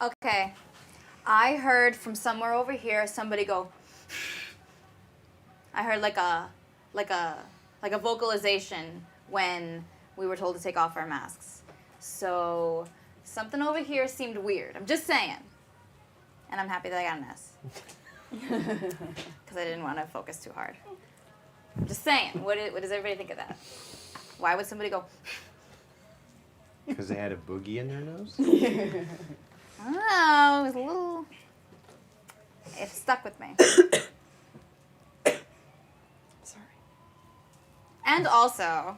Okay. I heard from somewhere over here somebody go. I heard like a vocalization when we were told to take off our masks. So something over here seemed weird. I'm just saying. And I'm happy that I got an S. Because I didn't want to focus too hard. I'm just saying. What does everybody think of that? Why would somebody go? Because they had a boogie in their nose? I don't know. It was a little. It stuck with me. Sorry. And also,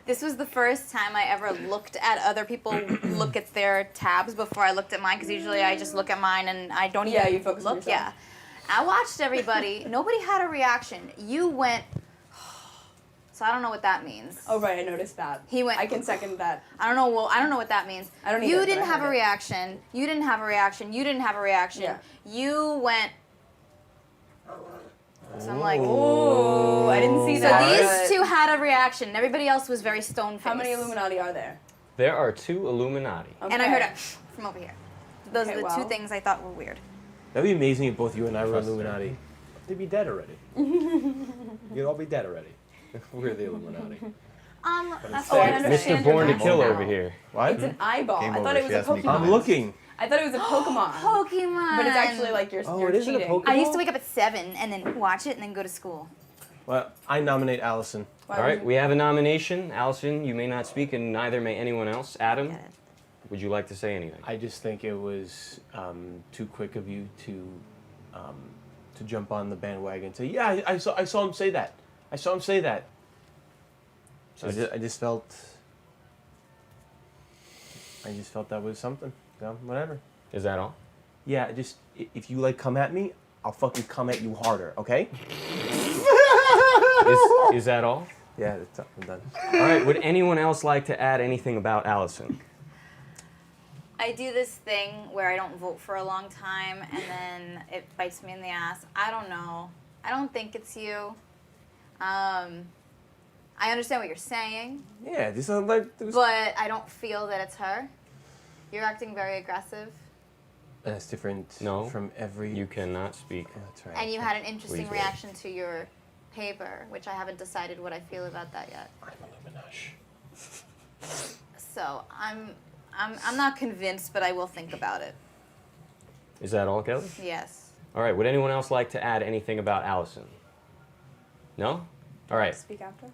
this was the first time I ever looked at other people look at their tabs before I looked at mine, because usually I just look at mine and I don't even you focus on look. yourself. Yeah. I watched everybody. Nobody had a reaction. You went. So I don't know what that means. Oh right, I noticed that. He went. I can second that. I don't know. Well, I don't know what that means. I don't either, You but didn't I have a heard it. reaction. You didn't have a reaction. You didn't have a reaction. Yeah. You went. So I'm like, Oh, I didn't see so that. these two had a reaction. And everybody else was very stone-faced. How many Illuminati are there? There are 2 Illuminati. Okay. And I heard it from over here. Those Okay, are the well. two things I thought were weird. That'd be amazing if both you and I were Trust Illuminati. They'd be dead already. You'd all be dead already. We're the Illuminati. That's Oh, I fair. understand Mr. your Born to mask Kill now. over here. What? It's an eyeball. Game I thought over. it was She a asked me Pokemon. I'm looking. I thought it was a Pokemon. Pokemon. But it's actually like you're, Oh, you're it isn't a cheating. Pokemon? I used to wake up at 7 and then watch it and then go to school. Well, I nominate Allison. Why All would right, you- we have a nomination. Allison, you may not speak, and neither may anyone else. Adam, Get it. would you like to say anything? I just think it was too quick of you to jump on the bandwagon and say, yeah, I saw him say that. I saw him say that. So I just felt that was something. So, whatever. Is that all? Yeah, just if you like come at me, I'll fucking come at you harder, okay? Is that all? Yeah, I'm done. All right, would anyone else like to add anything about Allison? I do this thing where I don't vote for a long time and then it bites me in the ass. I don't know. I don't think it's you. I understand what you're saying, Yeah, this is like it was, but I don't feel that it's her. You're acting very aggressive, that's different No, from every. You cannot speak. Yeah, that's right. and you had an interesting Please wait. reaction to your paper, which I haven't decided what I feel about that yet. I'm Illuminati. So I'm not convinced, but I will think about it. Is that all, Kelly? Yes. All right, would anyone else like to add anything about Allison? No? All right. Speak after.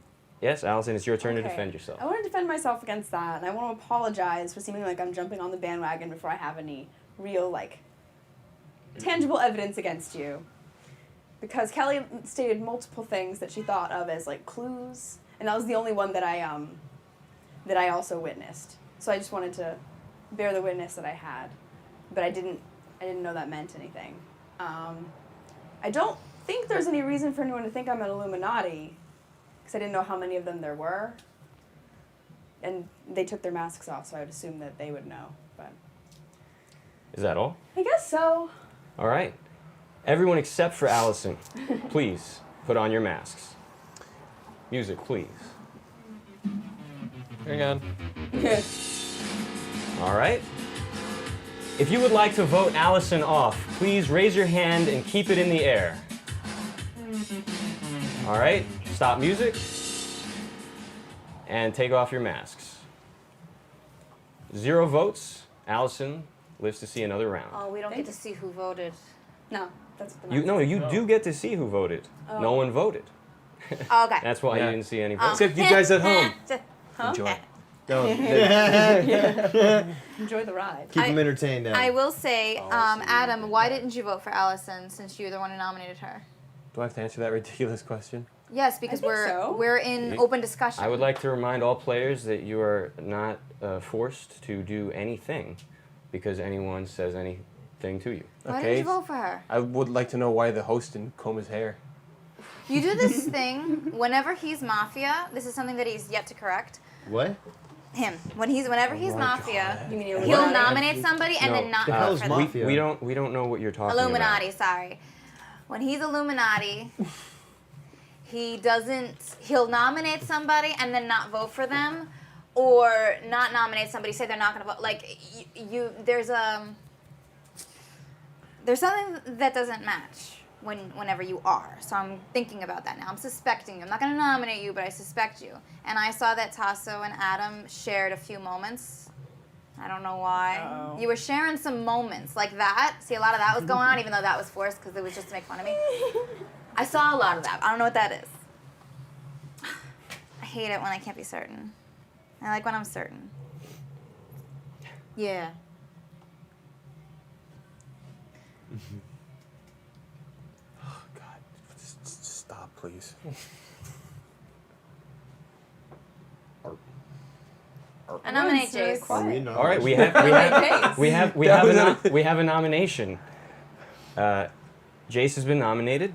Yes, Allison, it's your turn to Okay. defend yourself. I want to defend myself against that, and I want to apologize for seeming like I'm jumping on the bandwagon before I have any real, like, tangible evidence against you. Because Kelly stated multiple things that she thought of as, like, clues, and that was the only one that I also witnessed. So I just wanted to bear the witness that I had, but I didn't know that meant anything. I don't think there's any reason for anyone to think I'm an Illuminati, because I didn't know how many of them there were. And they took their masks off, so I would assume that they would know. But Is that all? I guess so. All right. Everyone except for Allison, please put on your masks. Music, please. Hang on. All right. If you would like to vote Allison off, please raise your hand and keep it in the air. All right. Stop music. And take off your masks. 0 votes. Allison lives to see another round. Oh, we don't Thank get to see who voted. No, that's what the You, mask no, is. you do get to see who voted. Oh. No one voted. Oh, okay. That's why Yeah. you didn't see any votes. Except you guys at home. Huh? Enjoy. No, Enjoy the ride. Keep I- them entertained now. I will say, Oh, I see. Adam, why didn't you vote for Allison since you're the one who nominated her? do I have to answer that ridiculous question? Yes, because think so. we're in You- open discussion. I would like to remind all players that you are not forced to do anything because anyone says anything to you. Why Okay. didn't you vote for her? I would like to know why the host didn't comb his hair. You do this thing whenever he's mafia. This is something that he's yet to correct. What? Him. Whenever he's my mafia, You mean he'll Illuminati? nominate somebody and No. then not The hell vote is for them. mafia? We don't know what you're talking Illuminati, sorry. When he's Illuminati, he'll nominate somebody and then not vote for them, or not nominate somebody, say they're not going to vote. Like, there's something that doesn't match whenever you are. So I'm thinking about that now. I'm suspecting you. I'm not going to nominate you, but I suspect you. And I saw that Tasso and Adam shared a few moments. I don't know why. Uh-oh. You were sharing some moments like that. See, a lot of that was going on, even though that was forced because it was just to make fun of me. I saw a lot of that. I don't know what that is. I hate it when I can't be certain. I like when I'm certain. Yeah. Oh God, just stop, please. I nominate Really Jace. quiet. Are we not? All right, we have a nomination. Jace has been nominated.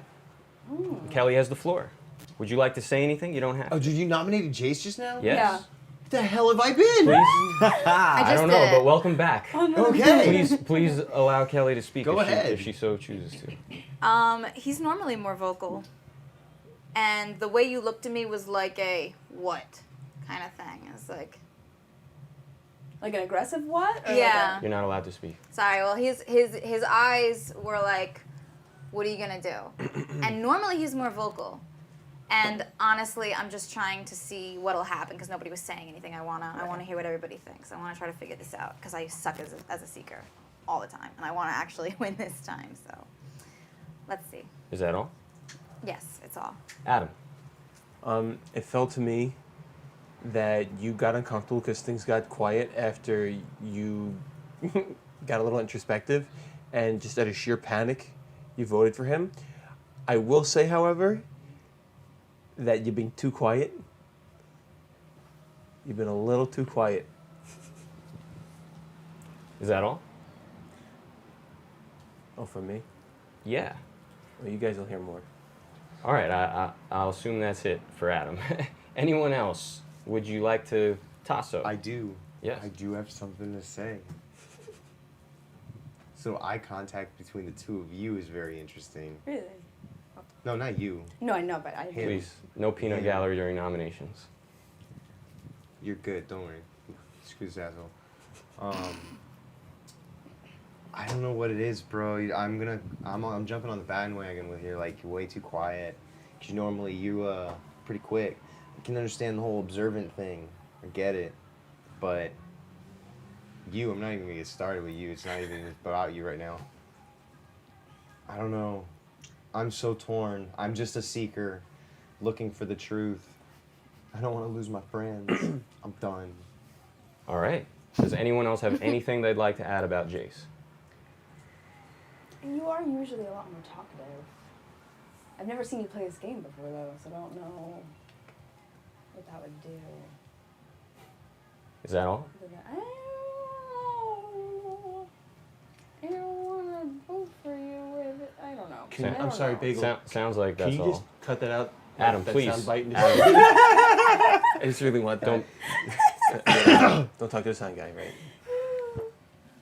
Kelly has the floor. Would you like to say anything? You don't have Oh, to. did you nominate Jace just now? Yes. What the hell have I been? Please. I just don't know, did. but welcome back. Okay. Please allow Kelly to speak Go ahead. if she so chooses to. He's normally more vocal. And the way you looked at me was like a what kind of thing. It's like, Like an aggressive what? Or yeah. You're not allowed to speak. Sorry, well, his eyes were like, what are you going to do? And normally he's more vocal. And honestly, I'm just trying to see what'll happen because nobody was saying anything. I wanna hear what everybody thinks. I wanna try to figure this out because I suck as a seeker all the time, and I wanna actually win this time. So, let's see. Is that all? Yes, it's all. Adam. It felt to me that you got uncomfortable because things got quiet after you got a little introspective, and just out of sheer panic, you voted for him. I will say, however, that you've been too quiet. You've been a little too quiet. Is that all? Oh, from me? Yeah. Well, you guys will hear more. All right, I'll assume that's it for Adam. Anyone else? Would you like to Tasso? I do. Yes. I do have something to say. So eye contact between the two of you is very interesting. Really? No, not you. No, I know, but I. Him. Please, no peanut Yeah. gallery during nominations. You're good. Don't worry. Excuse this asshole. I don't know what it is, bro. I'm jumping on the bandwagon with you. Like, you're way too quiet. 'Cause normally you pretty quick. I can understand the whole observant thing. I get it, but I'm not even gonna get started with you. It's not even about you right now. I don't know. I'm so torn. I'm just a seeker, looking for the truth. I don't want to lose my friends. I'm done. All right. Does anyone else have anything they'd like to add about Jace? You are usually a lot more talkative. I've never seen you play this game before, though, so I don't know what that would do. Is that all? I don't want to vote for you with it. I don't know. Can I I'm don't sorry, know. Bagel. Sounds like Can that's you all. just cut that out? Adam, that please. Soundbite and Adam. I just really want that. Don't talk to the sound guy, right?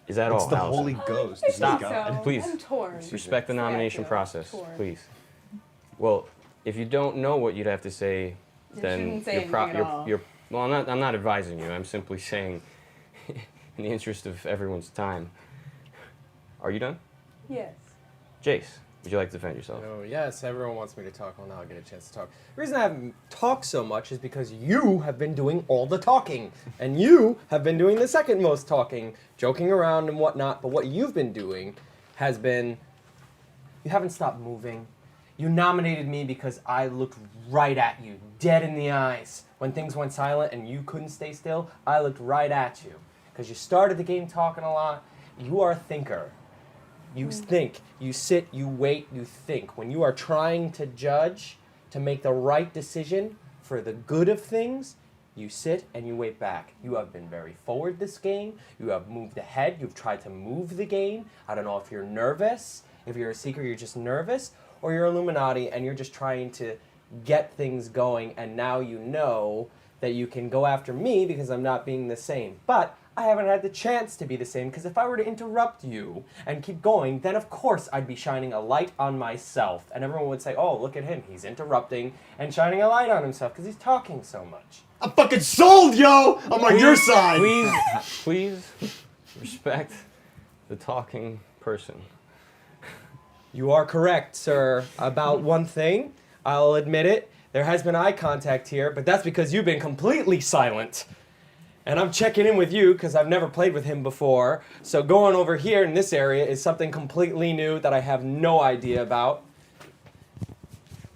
Is that It's all, the Allison? Holy Ghost. I It's think God. so. Please. I'm torn. Respect the nomination Yeah, process, torn. please. Well, if you don't know what you'd have to say, You then shouldn't say you're, anything at all. well, I'm not advising you. I'm simply saying, in the interest of everyone's time. Are you done? Yes. Jace, would you like to defend yourself? Oh, yes, everyone wants me to talk. Well, now I'll get a chance to talk. The reason I haven't talked so much is because you have been doing all the talking. And you have been doing the second most talking, joking around and whatnot. But what you've been doing has been, you haven't stopped moving. You nominated me because I looked right at you, dead in the eyes. When things went silent and you couldn't stay still, I looked right at you. Because you started the game talking a lot. You are a thinker. You think, you sit, you wait, you think. When you are trying to judge, to make the right decision for the good of things, you sit and you wait back. You have been very forward this game. You have moved ahead. You've tried to move the game. I don't know if you're nervous. If you're a seeker, you're just nervous. Or you're Illuminati and you're just trying to get things going. And now you know that you can go after me because I'm not being the same. But I haven't had the chance to be the same, because if I were to interrupt you and keep going, then of course I'd be shining a light on myself. And everyone would say, oh, look at him, he's interrupting and shining a light on himself because he's talking so much. I'm fucking sold, yo! I'm on your side! Please respect the talking person. You are correct, sir, about one thing. I'll admit it. There has been eye contact here, but that's because you've been completely silent. And I'm checking in with you because I've never played with him before. So going over here in this area is something completely new that I have no idea about.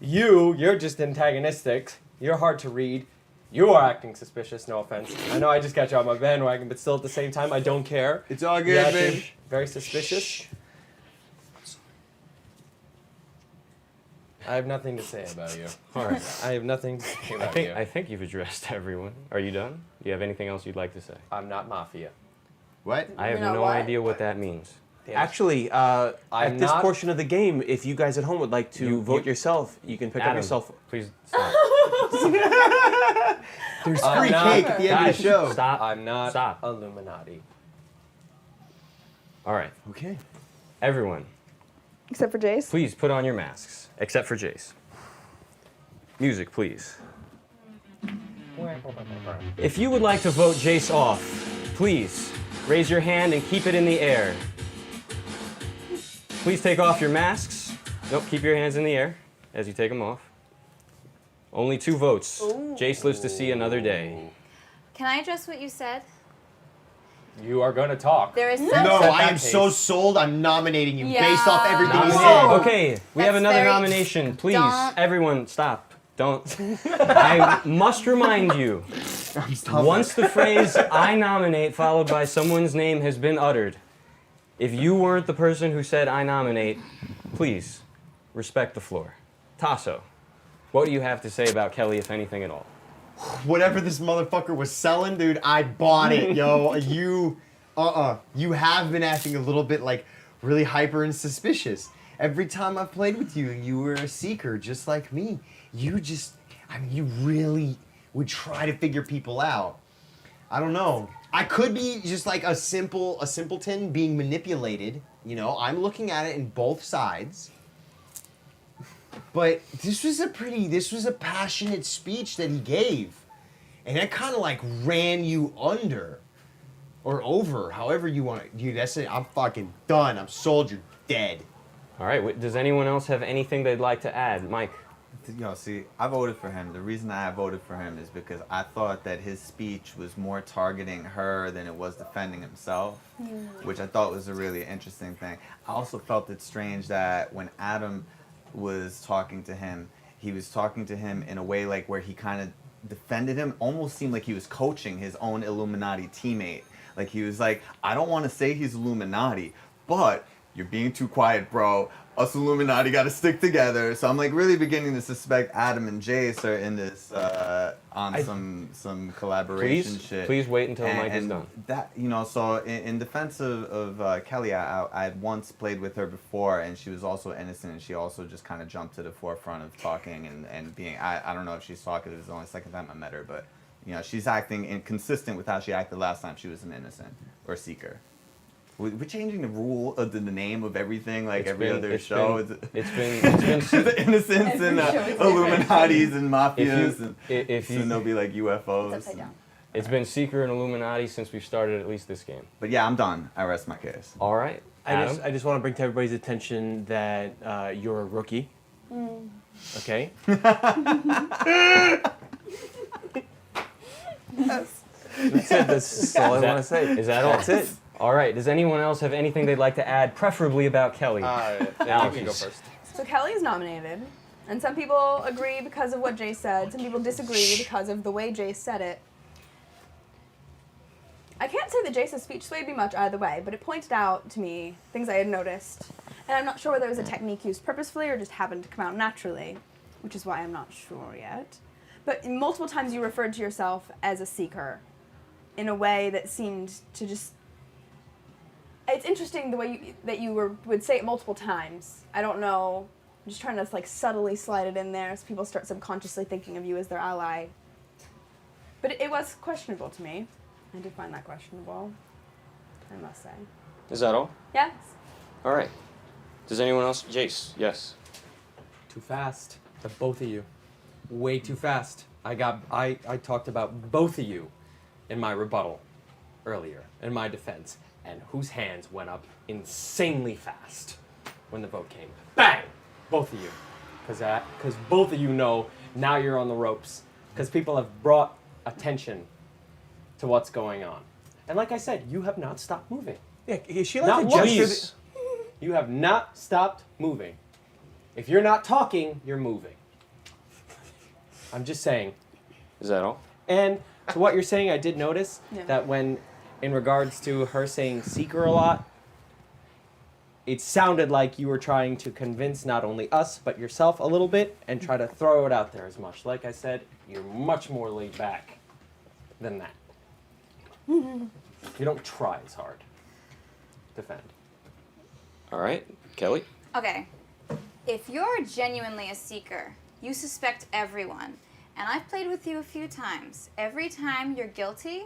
You're just antagonistic. You're hard to read. You are acting suspicious, no offense. I know I just got you on my bandwagon, but still at the same time, I don't care. It's all You're good, acting babe. very suspicious. I have nothing to say about you. All right. I have nothing to say about you. I think you've addressed everyone. Are you done? Do you have anything else you'd like to say? I'm not mafia. What? I have You're not no what? idea what that means. Damn. Actually, I'm at this not- portion of the game, if you guys at home would like to You- vote you- yourself, you can pick up Adam, yourself. please stop. There's I'm free not- cake at the end Guys, of the show. stop. I'm not Stop. Illuminati. All right. Okay. Everyone, Except for Jace. please put on your masks, except for Jace. Music, please. If you would like to vote Jace off, please raise your hand and keep it in the air. Please take off your masks. Nope, keep your hands in the air as you take them off. Only 2 votes. Jace lives to see another day. Can I address what you said? You are going to talk. There is some. No, Set I that am so pace. sold. I'm nominating you Yeah. based off everything you Nominate. said. Okay, we have That's another very- nomination. Please, Don't- everyone, stop. Don't. I must remind you, once the phrase "I nominate" followed by someone's name has been uttered, if you weren't the person who said "I nominate," please respect the floor. Tasso, what do you have to say about Kelly, if anything at all? Whatever this motherfucker was selling, dude, I bought it, yo. You have been acting a little bit like really hyper and suspicious. Every time I've played with you, you were a seeker just like me. You really would try to figure people out. I don't know. I could be just like a simpleton being manipulated. You know, I'm looking at it in both sides. But this was a passionate speech that he gave. And that kind of like ran you under. Or over, however you want it. Dude, that's it. I'm fucking done. I'm sold. You're dead. All right, does anyone else have anything they'd like to add? Mike? Yo, see, I voted for him. The reason I voted for him is because I thought that his speech was more targeting her than it was defending himself, which I thought was a really interesting thing. I also felt it strange that when Adam was talking to him, he was talking to him in a way like where he kind of defended him, almost seemed like he was coaching his own Illuminati teammate. Like he was like, I don't want to say he's Illuminati, but you're being too quiet, bro. Us Illuminati got to stick together. So I'm like really beginning to suspect Adam and Jace are in this on some collaboration shit. Please wait until and, Mike is and done. That so in defense of Kelly, I had once played with her before, and she was also innocent, and she also just kind of jumped to the forefront of talking and being. I don't know if she saw it. It was the only second time I met her, but you know she's acting inconsistent with how she acted last time she was an innocent or seeker. We're changing the rule of the name of everything, like every other show. It's been The innocents and Illuminatis and mafias, if you- soon they'll be like UFOs. It's upside down. It's been Seeker and Illuminati since we started at least this game. But yeah, I'm done. I rest my case. All right, Adam. I just want to bring to everybody's attention that you're a rookie. Okay? That's all I want to say. Is that all? That's it. All right. Does anyone else have anything they'd like to add, preferably about Kelly? You Alex. can go first. So Kelly is nominated, and some people agree because of what Jay said. Some people disagree because of the way Jay said it. I can't say that Jace's speech swayed me much either way, but it pointed out to me things I had noticed. And I'm not sure whether it was a technique used purposefully or just happened to come out naturally, which is why I'm not sure yet. But multiple times you referred to yourself as a seeker in a way that seemed to just... It's interesting the way that you would say it multiple times. I don't know. I'm just trying to like subtly slide it in there so people start subconsciously thinking of you as their ally. But it was questionable to me. I did find that questionable, I must say. Is that all? Yes. All right. Does anyone else? Jace, yes. Too fast. The both of you. Way too fast. I talked about both of you in my rebuttal earlier, in my defense, and whose hands went up insanely fast when the vote came. Bang! Both of you. Because both of you know now you're on the ropes. Because people have brought attention to what's going on. And like I said, you have not stopped moving. Yeah, is she like Not a once. gesture? You have not stopped moving. If you're not talking, you're moving. I'm just saying. Is that all? And to what you're saying, I did notice Yeah. that when, in regards to her saying seeker a lot, it sounded like you were trying to convince not only us, but yourself a little bit and try to throw it out there as much. Like I said, you're much more laid back than that. You don't try as hard. Defend. All right, Kelly. Okay. If you're genuinely a seeker, you suspect everyone. And I've played with you a few times. Every time you're guilty,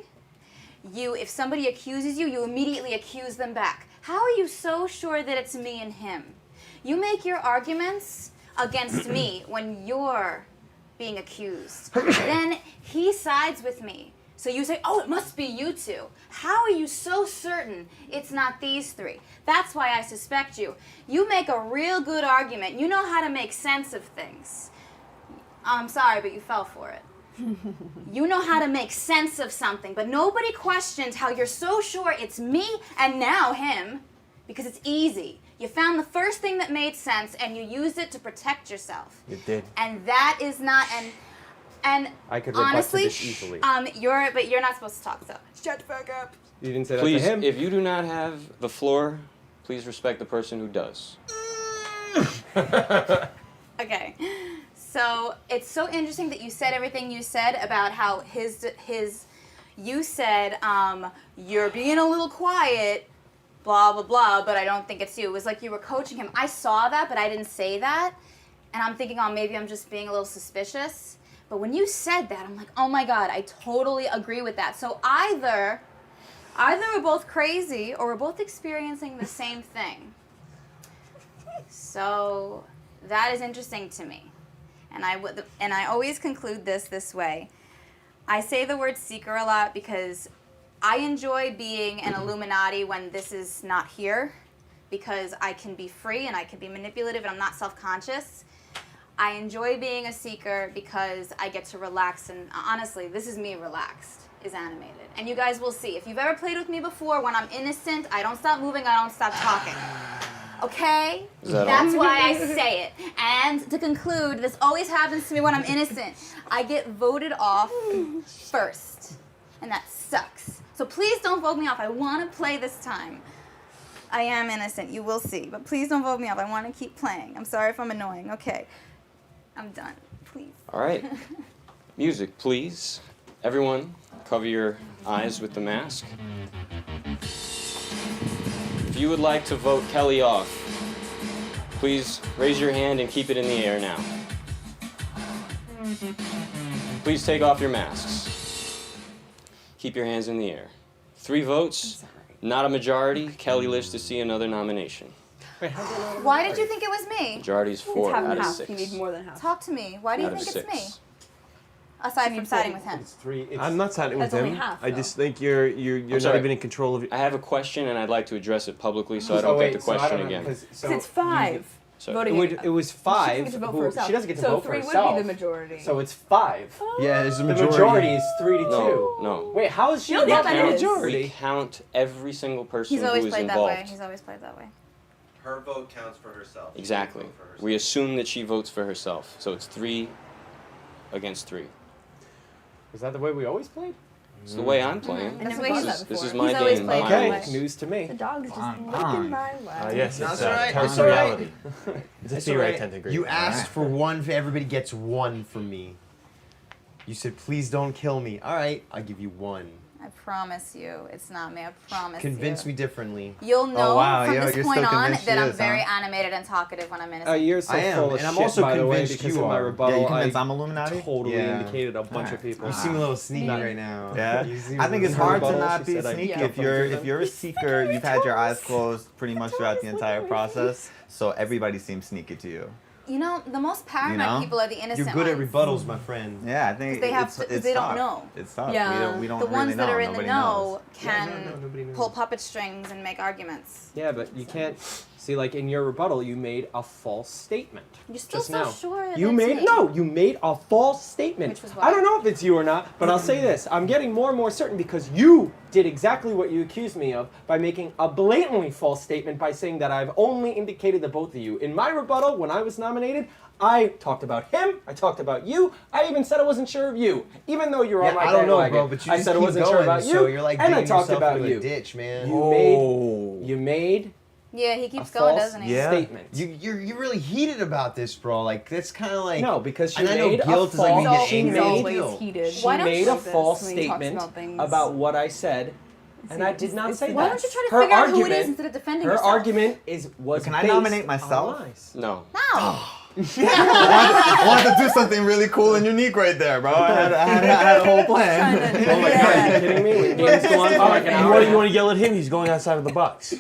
if somebody accuses you, you immediately accuse them back. How are you so sure that it's me and him? You make your arguments against me when you're being accused. Then he sides with me. So you say, oh, it must be you two. How are you so certain it's not these three? That's why I suspect you. You make a real good argument. You know how to make sense of things. I'm sorry, but you fell for it. You know how to make sense of something, but nobody questioned how you're so sure it's me and now him, because it's easy. You found the first thing that made sense and you used it to protect yourself. You did. And that is not and I could rebut to honestly, this easily. you're not supposed to talk, so shut the fuck up. You didn't say that Please, to him. if you do not have the floor, please respect the person who does. Okay. So it's so interesting that you said everything you said about how you said, you're being a little quiet, blah, blah, blah, but I don't think it's you. It was like you were coaching him. I saw that, but I didn't say that. And I'm thinking, oh, maybe I'm just being a little suspicious. But when you said that, I'm like, oh my God, I totally agree with that. So either we're both crazy or we're both experiencing the same thing. So that is interesting to me. And I always conclude this way. I say the word seeker a lot because I enjoy being an Illuminati when this is not here, because I can be free and I can be manipulative and I'm not self-conscious. I enjoy being a seeker because I get to relax, and honestly, this is me relaxed, is animated. And you guys will see. If you've ever played with me before, when I'm innocent, I don't stop moving, I don't stop talking. Okay? Is that That's all? why I say it. And to conclude, this always happens to me when I'm innocent. I get voted off first. And that sucks. So please don't vote me off. I want to play this time. I am innocent. You will see. But please don't vote me off. I want to keep playing. I'm sorry if I'm annoying. Okay. I'm done. Please. All right. Music, please. Everyone, cover your eyes with the mask. If you would like to vote Kelly off, please raise your hand and keep it in the air now. Please take off your masks. Keep your hands in the air. 3 votes, not a majority. Kelly lives to see another nomination. Why did you think it was me? Majority is 4 It's half out and of half. 6. You need more than half. Talk to me. Why do you Out of think it's 6. me? Aside from siding with him. It's 3. It's, I'm not siding with That's only him. half, I though. just think you're I'm not sorry. even in control of your. I have a question and I'd like to address it publicly so I Oh, don't wait, get the so I question don't know, again. 'cause- so Because it's 5 So voting. it was 5. She doesn't get to vote for who- herself. She doesn't get to so vote 3 for herself. would be the majority. So it's 5. Yeah, it's a The majority. majority is 3 to 2. No. Wait, how is she You don't not get the that is. majority? We count every single person He's who always is played that involved. way. He's always played that way. Her vote counts for herself. Exactly. We assume that she votes for herself. So it's 3 against 3. Is that the way we always played? It's the way I'm playing. And That's the the way way he's- he's- This is before. my He's always game. played my that Okay, way. news to me. The dog's just Fine, licking fine. my lap. Yes, That's it's all right, tends that's to all right. reality. It's a That's theory I alright. tend to agree You with. asked for one, everybody gets 1 from me. You said, please don't kill me. All right, I'll give you 1. I promise you, it's not me. I promise Convince you. me differently. You'll know wow, from you're this still point on convinced that she I'm is, very huh? animated and talkative when I'm innocent. You're so I am, full of and I'm shit, also by the way, convinced because you of my are. rebuttal. Yeah, you convinced I I'm Illuminati? totally Yeah. indicated a bunch of Alright. people. You seem a little sneaky right now. Yeah, You seem I a think it's little hard to rebuttal. not She be said I sneaky Yeah. if you're a seeker. You've had your eyes closed pretty much throughout the entire process, so everybody seems sneaky to you. You know, the most paranoid people are the innocent You're good at ones. rebuttals, my friend. Yeah, I think They have it's, to- it's they don't tough. know. It's tough. Yeah. We don't The really ones know. that are in the Nobody know knows. can nobody knows. pull puppet strings and make arguments. Yeah, but you can't see, like in your rebuttal, you made a false statement. You're still just so now. sure that You it's made me. you made a false statement. Which was I don't what? know if it's you or not, but I'll say this: I'm getting more and more certain because you did exactly what you accused me of by making a blatantly false statement by saying that I've only indicated the both of you. In my rebuttal, when I was nominated, I talked about him. I talked about you. I even said I wasn't sure of you, even though you're on my I don't know, bandwagon. bro, but you I just said I keep wasn't going, sure about you, so you're like and I digging talked yourself about into you. a ditch, man. You made Yeah, he a keeps going, false doesn't he? Yeah. statement. You're really heated about this, bro. Like that's kind of like No, because she and I know made a guilt is like false. we get He's angry at always guilt. heated. She Why don't made you a do this false when he talks statement about things? about what I said, and I did not say Why that. don't you try to Her figure out who it argument- is instead of defending Her yourself? argument was Can I based nominate on myself? lies. No. No. I wanted to do something really cool and unique right there, bro. I had a whole plan. Oh my god, are you kidding me? When games go on for like an hour. You want to yell at him? He's going outside of the box.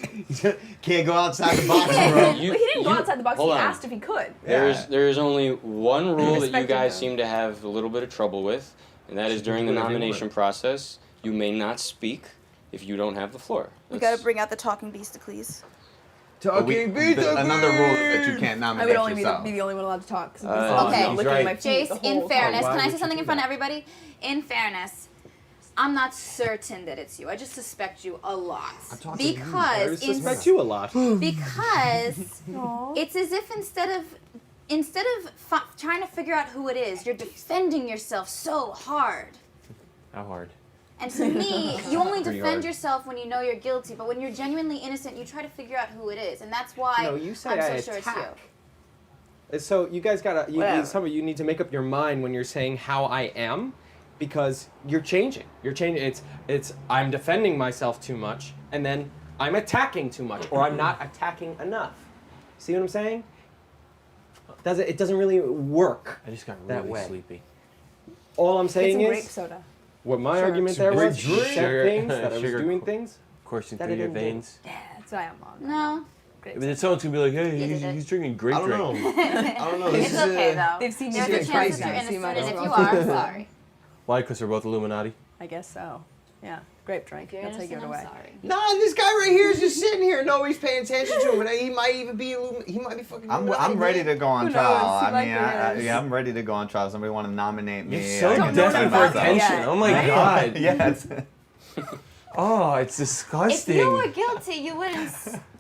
Can't go outside the box, bro. He didn't go outside the box. He hold on. asked if he could. There is only one rule that you Respected guys him. seem to have a little bit of trouble with, and that is during the nomination process, you may not speak if you don't have the floor. We That's- gotta bring out the talking beasticles. Talking pizza. Another rule is that you can't I nominate would only yourself. be the only one allowed to talk. 'Cause Okay. I'm looking at my feet the Jace, in whole fairness, Why can I would say you something do in front of that? everybody? In fairness, I'm not certain that it's you. I just suspect you a lot. talking to you. I Because suspect you a lot. because Aw. it's as if instead of trying to figure out who it is, you're defending yourself so hard. How hard? And to me, you only Pretty defend hard. yourself when you know you're guilty, but when you're genuinely innocent, you try to figure out who it is, and that's why No, you say I'm I so sure attack. it's So you guys gotta, Whatever. some of you need to make up your mind when you're saying how I am, because you're changing. You're changing. It's I'm defending myself too much, and then I'm attacking too much, or I'm not attacking enough. See what I'm saying? It doesn't really work. I just got That really way. sleepy. All I'm Get saying some grape is, soda. what my Sure. argument Some there grape was, you drink. said Sugar- things that I was sugar doing co- things. Coursing That through I your didn't do. veins. Yeah, that's what I am on. No. Grape But then soda. someone's gonna be like, hey, You he's, did it. he's drinking grape I don't know. drink. I don't know. This It's is okay a, though. They've seen There's you a get chance that crazy. you're So you innocent, might and as if well. you are, sorry. Why? Because they're both Illuminati. I guess so. Yeah, grape drink. If you're That's how you give innocent, it I'm away. sorry. Nah, this guy right here is just sitting here. Nobody's paying attention to him. And he might even be. He might be fucking. I'm ready to go on Who trial. knows? He I might mean, be. yeah, I'm ready to go on trial. Somebody want to nominate me? You're so I can Don't know desperate defend for nothing about myself. that attention. yet. Oh my Right? god. Yes. Oh, it's If disgusting. you were guilty, you wouldn't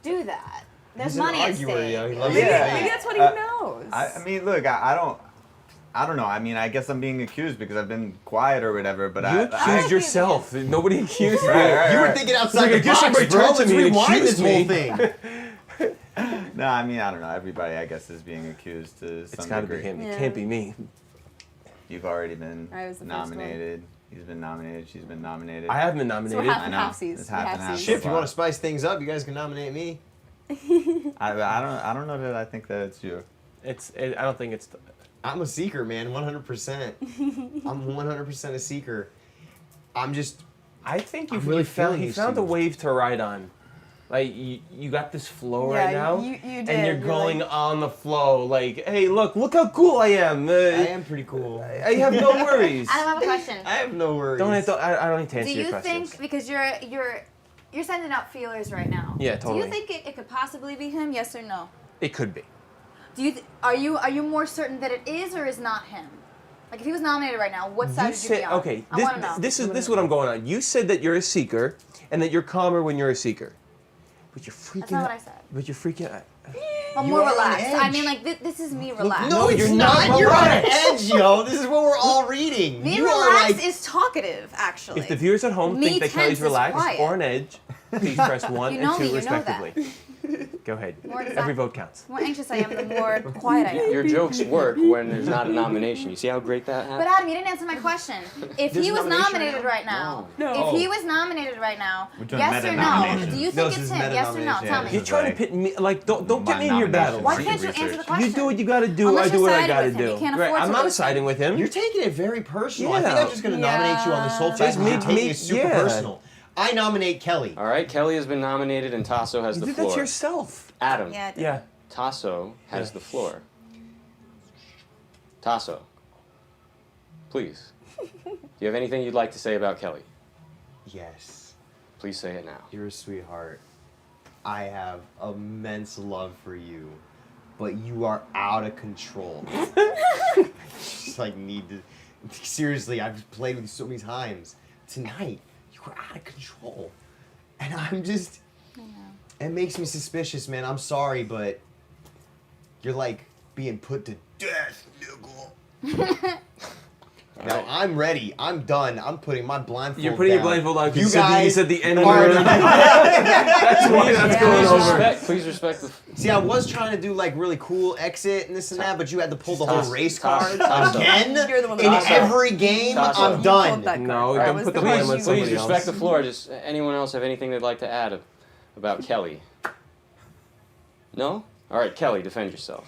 do that. There's He's an money at arguer, stake. yo. He loves Maybe, it. Yeah. maybe that's what he Uh, knows. I mean, look, I don't know. I mean, I guess I'm being accused because I've been quiet or whatever. But You I accused yourself. Nobody accused you. Right. You were thinking outside like, I the guess box, somebody bro. turned to Let's me and rewind this accused whole me. thing. No, I mean, I don't know. Everybody, I guess, is being accused to It's some gotta degree. be him. Yeah. It can't be me. You've already been I was the first one. nominated. He's been nominated. She's been nominated. I haven't been So nominated. we're half I and know. halfsies. It's half and half. Halfsies. Shit, if you want to spice things up, you guys can nominate me. I don't know that I think that it's you. I don't think it's. I'm a seeker, man. 100%. I'm 100% a seeker. I'm just. I think I'm really feeling he these found a things. wave to ride on. Like you got this flow Yeah, right now, you did. and you're You're going like- on the flow. Like, hey, look how cool I am. I am pretty cool. I have no worries. I have a question. I have no worries. I don't need to answer Do your you questions. think, because you're sending out feelers right now? Yeah, Do totally. you think it could possibly be him? Yes or no? It could be. Do you are you more certain that it is or is not him? Like if he was nominated right now, what side You would you be said on? okay. I want to know. This is what I'm going on. You said that you're a seeker and that you're calmer when you're a seeker, but you're freaking. That's not what I said. But you're freaking. I'm You more are on relaxed. I edge. mean, like this is me relaxed. No, you're it's not not. You're on relaxed. edge, yo. This is what we're all reading. Me you are relaxed like. is talkative, actually. If the viewers at home Me think that tense Kelly's is relaxed quiet. or on edge, please press 1 You know and 2 me, you know that. respectively. Go ahead. More Every exact- vote counts. The more anxious I am, the more quiet I am. Your jokes work when there's not a nomination. You see how great that But happens? Adam, you didn't answer my question. If There's he a was nomination nominated right right now, No. if he was nominated right now, We're doing yes meta or no? nominations. Do you No, think this it's is him? meta Yes or no? nomination. Tell Yeah, me. You're trying to pit me like don't My get me in your nomination. battles. Why Research. can't you answer the question? You do what you got to do. Unless I do you're what I siding got to with him. do. You can't Right, afford I'm to not lose siding with him. You're taking it very personal. I think Yeah. I'm just going to nominate you on this whole Yeah. fact. Just You're me- taking me- it super yeah. personal. I nominate Kelly. All right, Kelly has been nominated and Tasso has You the did floor. that yourself. Adam, Yeah, I did. Yeah. Tasso has Yeah. the floor. Tasso, please. Do you have anything you'd like to say about Kelly? Yes. Please say it now. You're a sweetheart. I have immense love for you, but you are out of control. Just like need to. Seriously, I've played with you so many times. Tonight, you were out of control, and I'm just. It makes me suspicious, man. I'm sorry, but you're like being put to death, nigga. Now I'm ready. I'm done. I'm putting my blindfold You're putting your down. blindfold on. You You guys said the N are word. the- That's me. That's going over. Please respect the. See, I was trying to do like really cool exit and this and that, but you had to pull the whole Tasso, race Tasso, card Tasso. again. You're the one that In Tasso. every game, Tasso. I'm You pulled done. that No, card. don't That was put the the blame one on you- somebody Please else. respect the floor. Just anyone else have anything they'd like to add about Kelly? No? All right, Kelly, defend yourself.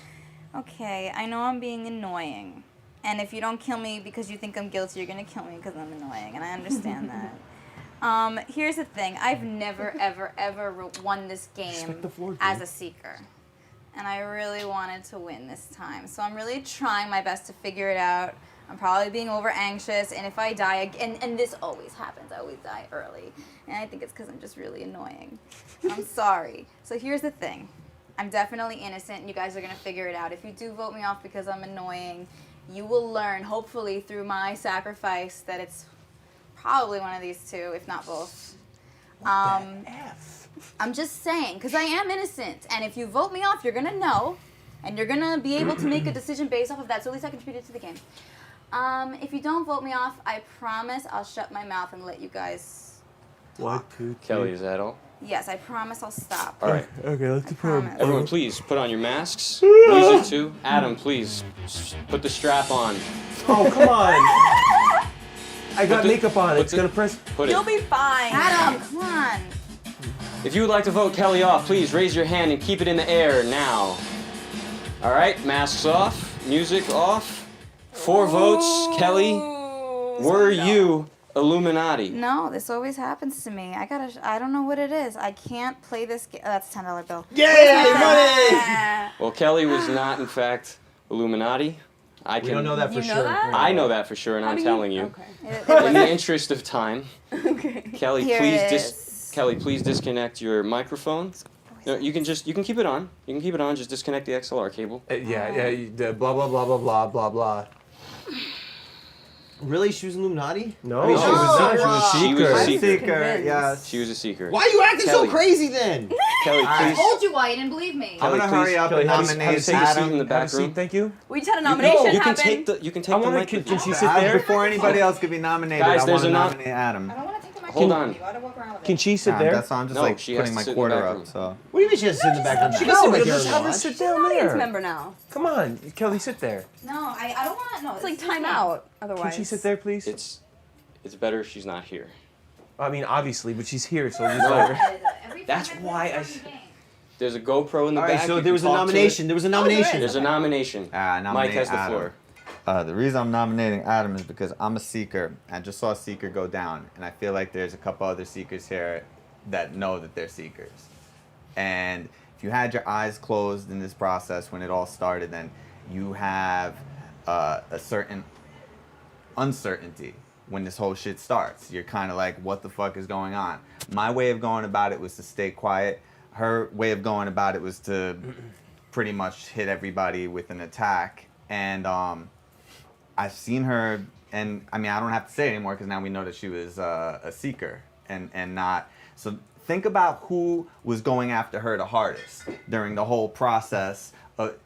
Okay, I know I'm being annoying. And if you don't kill me because you think I'm guilty, you're going to kill me because I'm annoying. And I understand that. Here's the thing. I've never, ever won this game as a seeker. And I really wanted to win this time. So I'm really trying my best to figure it out. I'm probably being over anxious. And if I die again, and this always happens, I always die early. And I think it's because I'm just really annoying. I'm sorry. So here's the thing. I'm definitely innocent, and you guys are going to figure it out. If you do vote me off because I'm annoying, you will learn, hopefully through my sacrifice, that it's probably one of these two, if not both. I'm just saying, because I am innocent, and if you vote me off, you're going to know, and you're going to be able to make a decision based off of that, so at least I contributed to the game. If you don't vote me off, I promise I'll shut my mouth and let you guys... 1, 2, 3. Kelly, is that all? Yes, I promise I'll stop. All right. Okay, let's promise. Everyone, please put on your masks. Music too. Adam, please put the strap on. Oh, come on. I got the- makeup on. put It's the- gonna press. Put You'll it. be fine. Adam, come on. If you would like to vote Kelly off, please raise your hand and keep it in the air now. All right, masks off, music off. 4 votes. Kelly, were you Illuminati? No, this always happens to me. I don't know what it is. I can't play this game. That's a $10 bill. Yay, money! Well, Kelly was not, in fact, Illuminati. I We don't know that for You know sure. that? I know that for sure, and How I'm do telling you. Okay. In the interest of time, Kelly, Here please it is. Kelly, please disconnect your microphone. No, you can keep it on. You can keep it on. Just disconnect the XLR cable. Yeah, the blah blah blah blah blah blah blah. Really? She was Illuminati? No, I mean, she she was was not. not. She was a She was a seeker. Seeker, convinced. yes. She was a seeker. Why are you acting Kelly. so crazy then? Kelly, I please. told you why you didn't believe me. I'm gonna Kelly, hurry please. up Kelly, and have a nominate take a seat in Adam. the back Have a room. seat, thank you. We just had a nomination You can happen. take the I mic want with to. you. Can she sit there? Before anybody else could be nominated, Guys, I there's want to a nominate Adam. I don't want to take the mic Hold away on. from you. I don't walk around with Can it. she sit Yeah, there? that's why I'm just No, like she has putting to my sit in the quarter back up. room. So What do you mean she has to sit in the back room? She She can can sit right sit here Just and have her watch. sit She's an down audience there. member now. Come on, Kelly, sit there. No, I don't want to. No, It's like time out. Otherwise, Can she sit there, please? It's better if she's not here. I mean, obviously, but she's here, so just let her. That's why There's a GoPro in the All back. right, so you there can was a talk to nomination. it. There was a nomination. There's a nomination. Mike nominate has the Adam. floor. The reason I'm nominating Adam is because I'm a seeker. I just saw a seeker go down, and I feel like there's a couple other seekers here that know that they're seekers. And if you had your eyes closed in this process when it all started, then you have a certain uncertainty when this whole shit starts. You're kind of like, what the fuck is going on? My way of going about it was to stay quiet. Her way of going about it was to pretty much hit everybody with an attack. And I've seen her, and I mean, I don't have to say it anymore because now we know that she was a seeker and not. So think about who was going after her the hardest during the whole process.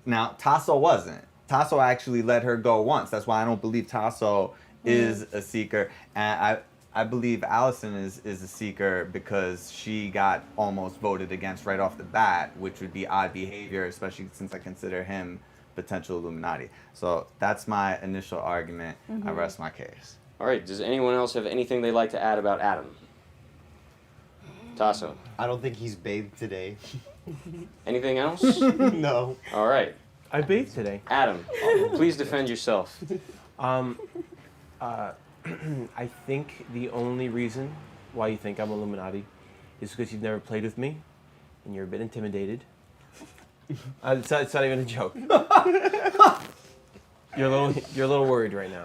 Now, Tasso wasn't. Tasso actually let her go once. That's why I don't believe Tasso is a seeker. And I believe Allison is a seeker because she got almost voted against right off the bat, which would be odd behavior, especially since I consider him potential Illuminati. So that's my initial argument. I rest my case. All right. Does anyone else have anything they'd like to add about Adam? Tasso. I don't think he's bathed today. Anything else? No. All right. I bathed today. Adam, please defend yourself. I think the only reason why you think I'm Illuminati is because you've never played with me, and you're a bit intimidated. It's not even a joke. You're a little worried right now.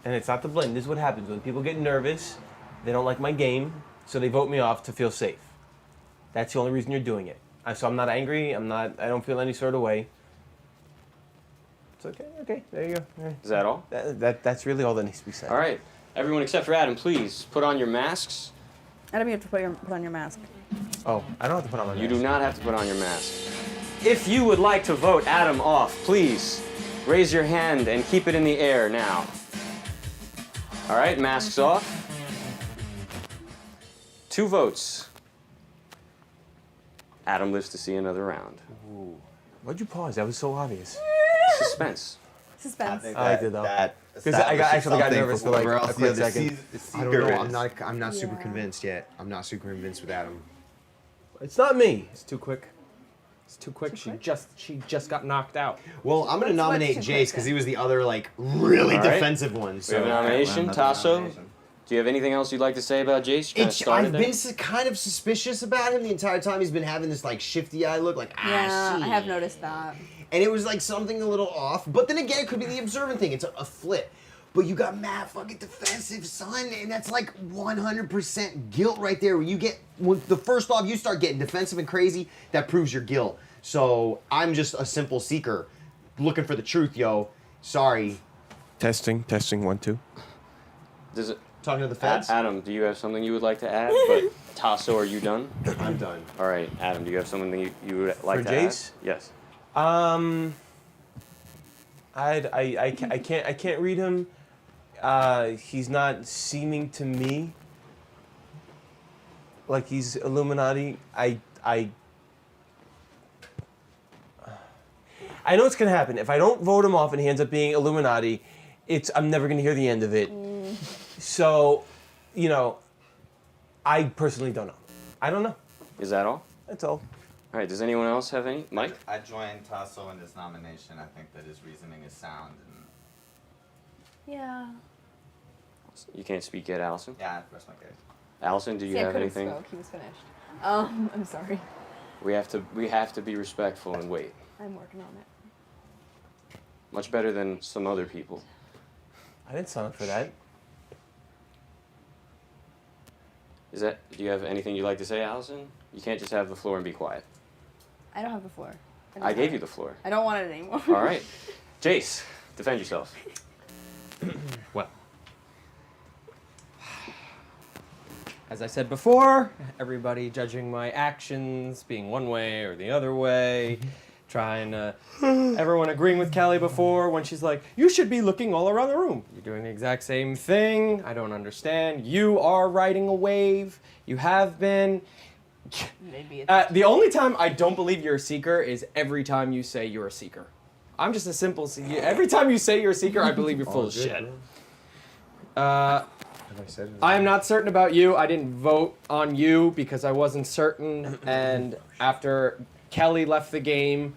And it's not the blame. This is what happens when people get nervous. They don't like my game, so they vote me off to feel safe. That's the only reason you're doing it. So I'm not angry. I don't feel any sort of way. It's okay. Okay, there you go. All right. Is that all? That's really all that needs to be said. All right. Everyone except for Adam, please put on your masks. Adam, you have to put on your mask. Oh, I don't have to put on my You mask. do not have to put on your mask. If you would like to vote Adam off, please raise your hand and keep it in the air now. All right, masks off. 2 votes. Adam lives to see another round. Ooh. Why'd you pause? That was so obvious. Suspense. Suspense. I did though. That 'Cause I actually got something nervous for like whoever a else the quick other second. I don't know. seeker I'm not is. super Yeah. convinced yet. I'm not super convinced with Adam. It's not me. It's too quick. It's too quick. Too quick? She just got knocked out. Well, I'm gonna What's nominate too Jace quick because then? he was the other like really All right. defensive one. We have a So nomination. Another Tasso, nomination. do you have anything else you'd like to say about Jace? You kind of started I've there. been kind of suspicious about him the entire time. He's been having this like shifty eye look, like Yeah, shit. I have noticed that. And it was like something a little off. But then again, it could be the observant thing. It's a flip. But you got mad fucking defensive, son, and that's like 100% guilt right there. When you get when the first off, you start getting defensive and crazy. That proves your guilt. So I'm just a simple seeker, looking for the truth, yo. Sorry. Testing, 1, 2. Does it, Talking to the feds. Adam, do you have something you would like to add? But Tasso, are you done? I'm done. All right, Adam, do you have something that you would like For to add? Jace? Yes. I can't read him. He's not seeming to me like he's Illuminati. I know what's gonna happen. If I don't vote him off and he ends up being Illuminati, I'm never gonna hear the end of it. So, I personally don't know. I don't know. Is that all? That's all. All right, does anyone else have any? Mike? I joined Tasso in this nomination. I think that his reasoning is sound. And Yeah. You can't speak yet, Allison. yeah, that's my case. Allison, do you have anything? Spoke. He was finished. I'm sorry. We have to be respectful and wait. I'm working on it. Much better than some other people. I didn't sign up for that. Do you have anything you'd like to say, Allison? You can't just have the floor and be quiet. I don't have the floor. I gave you the floor. I don't want it anymore. All right. Jace, defend yourself. Well, as I said before, everybody judging my actions, being one way or the other way, trying to. Everyone agreeing with Kelly before when she's like, "You should be looking all around the room. You're doing the exact same thing. I don't understand. You are riding a wave. You have been." Maybe it's The only time I don't believe you're a seeker is every time you say you're a seeker. I'm just a simple seeker. Every time you say you're a seeker, I believe you're full of shit. Have I said it? I am not certain about you. I didn't vote on you because I wasn't certain. And after Kelly left the game,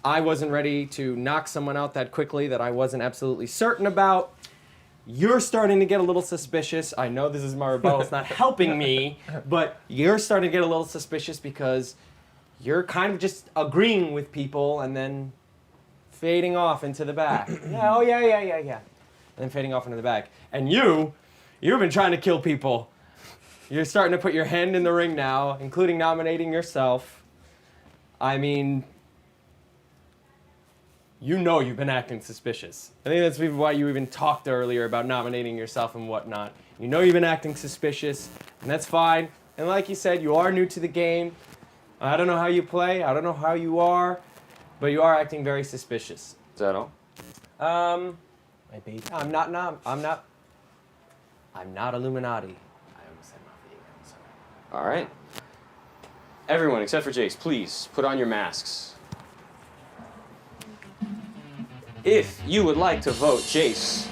I wasn't ready to knock someone out that quickly that I wasn't absolutely certain about. You're starting to get a little suspicious. I know this is my rebuttal. It's not helping me, but you're starting to get a little suspicious because you're kind of just agreeing with people and then fading off into the back. Yeah, oh yeah. And then fading off into the back. And you've been trying to kill people. You're starting to put your hand in the ring now, including nominating yourself. I mean, you've been acting suspicious. I think that's why you even talked earlier about nominating yourself and whatnot. You've been acting suspicious, and that's fine. And like you said, you are new to the game. I don't know how you play. I don't know how you are, but you are acting very suspicious. Is that all? Maybe. I'm not Illuminati. I almost said not being. I'm sorry. All right. Everyone except for Jace, please put on your masks. If you would like to vote Jace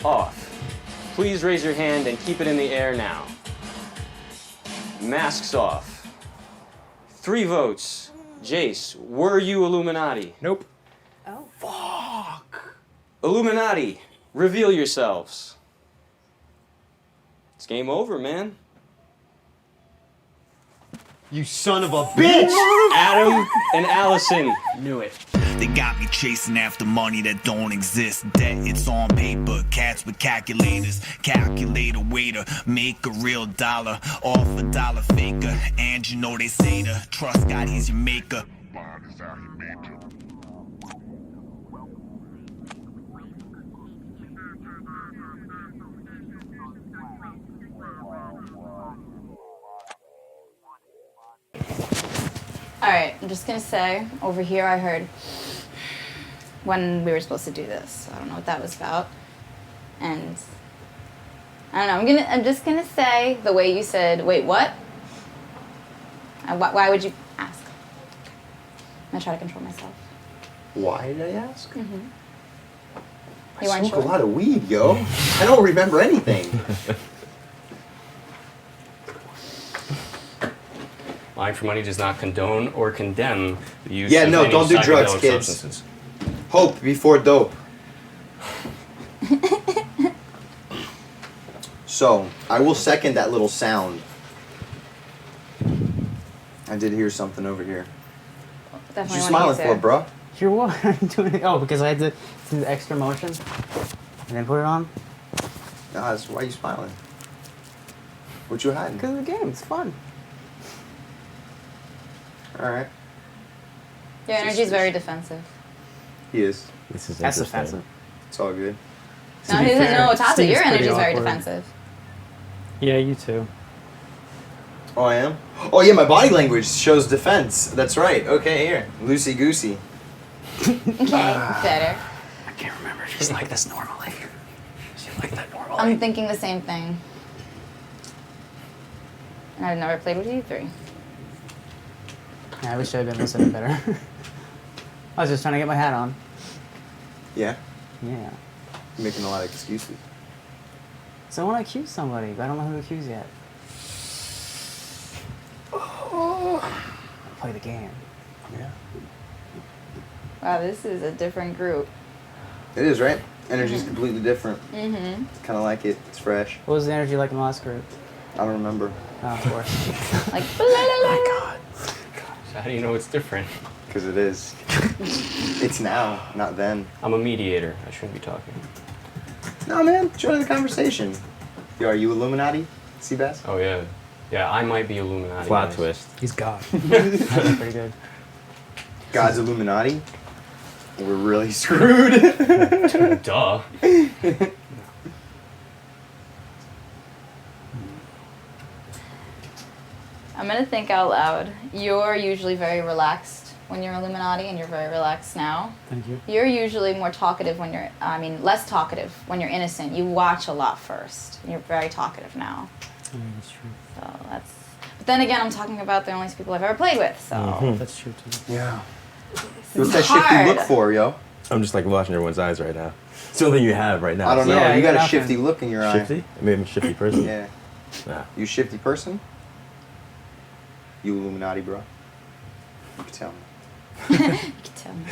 off, please raise your hand and keep it in the air now. Masks off. 3 votes. Jace, were you Illuminati? Nope. Oh. Illuminati, reveal yourselves. It's game over, man. You son of a bitch! Adam and Allison. Knew it. They got me chasing after money that don't exist. Debt, it's on paper. Cats with calculators. Calculator waiter, make a real dollar off a dollar faker. And you know they say to trust God, he's your maker. Alright, I'm just gonna say, over here I heard when we were supposed to do this. I don't know what that was about. And I don't know, I'm just gonna say the way you said, wait, what? Why would you ask? I'm gonna try to control myself. Why did I ask? You I weren't smoke sure? a lot of weed, yo. I don't remember anything. Lying for money does not condone or condemn the use Yeah, of no, any don't do drugs, psychedelic kids. substances. Hope before dope. So, I will second that little sound. I did hear something over here. What Definitely you wanna smiling use for, it. bro? You're what? I'm doing it. Oh, because I had to do the extra motion and then put it on. Nah, why you smiling? What you hiding? Because of the game, it's fun. Alright. Your energy's very defensive. He is. This is That's interesting. offensive. It's all good. No, be he said, fair, no, Tata, Steve's your pretty energy's very awkward. defensive. Yeah, you too. Oh, I am? Oh, yeah, my body language shows defense. That's right. Okay, here. Loosey-goosey. Okay, better. I can't remember if she's like this normally. She's like that normally. I'm thinking the same thing. And I've never played with you three. Yeah, I wish I had been listening better. I was just trying to get my hat on. Yeah? Yeah. You're making a lot of excuses. So I want to accuse somebody, but I don't know who to accuse yet. Play the game. Yeah. Wow, this is a different group. It is, right? Energy's completely different. Mm-hmm. Kind of like it. It's fresh. What was the energy like in the last group? I don't remember. Oh, of course. Like, So how do you know it's different? Because it is. It's now, not then. I'm a mediator. I shouldn't be talking. No, man. Join the conversation. Yo, are you Illuminati, Seabass? Oh yeah, yeah. I might be Illuminati. Plot guys. twist. He's God. That's pretty good. God's Illuminati? We're really screwed. Duh. I'm gonna think out loud. You're usually very relaxed when you're Illuminati, and you're very relaxed now. Thank you. You're usually more talkative when you're, less talkative when you're innocent. You watch a lot first. And you're very talkative now. That's true. So that's. But then again, I'm talking about the only people I've ever played with. So That's true too. Yeah. this What's that is shifty hard. look for, yo? I'm just like watching everyone's eyes right now. It's the only thing you have right now. I don't know. Yeah, you got a nothing. shifty look in your eye. Shifty? I mean, I'm a shifty person. Yeah. Nah. You a shifty person? You Illuminati, bro? You can tell me. You can tell me.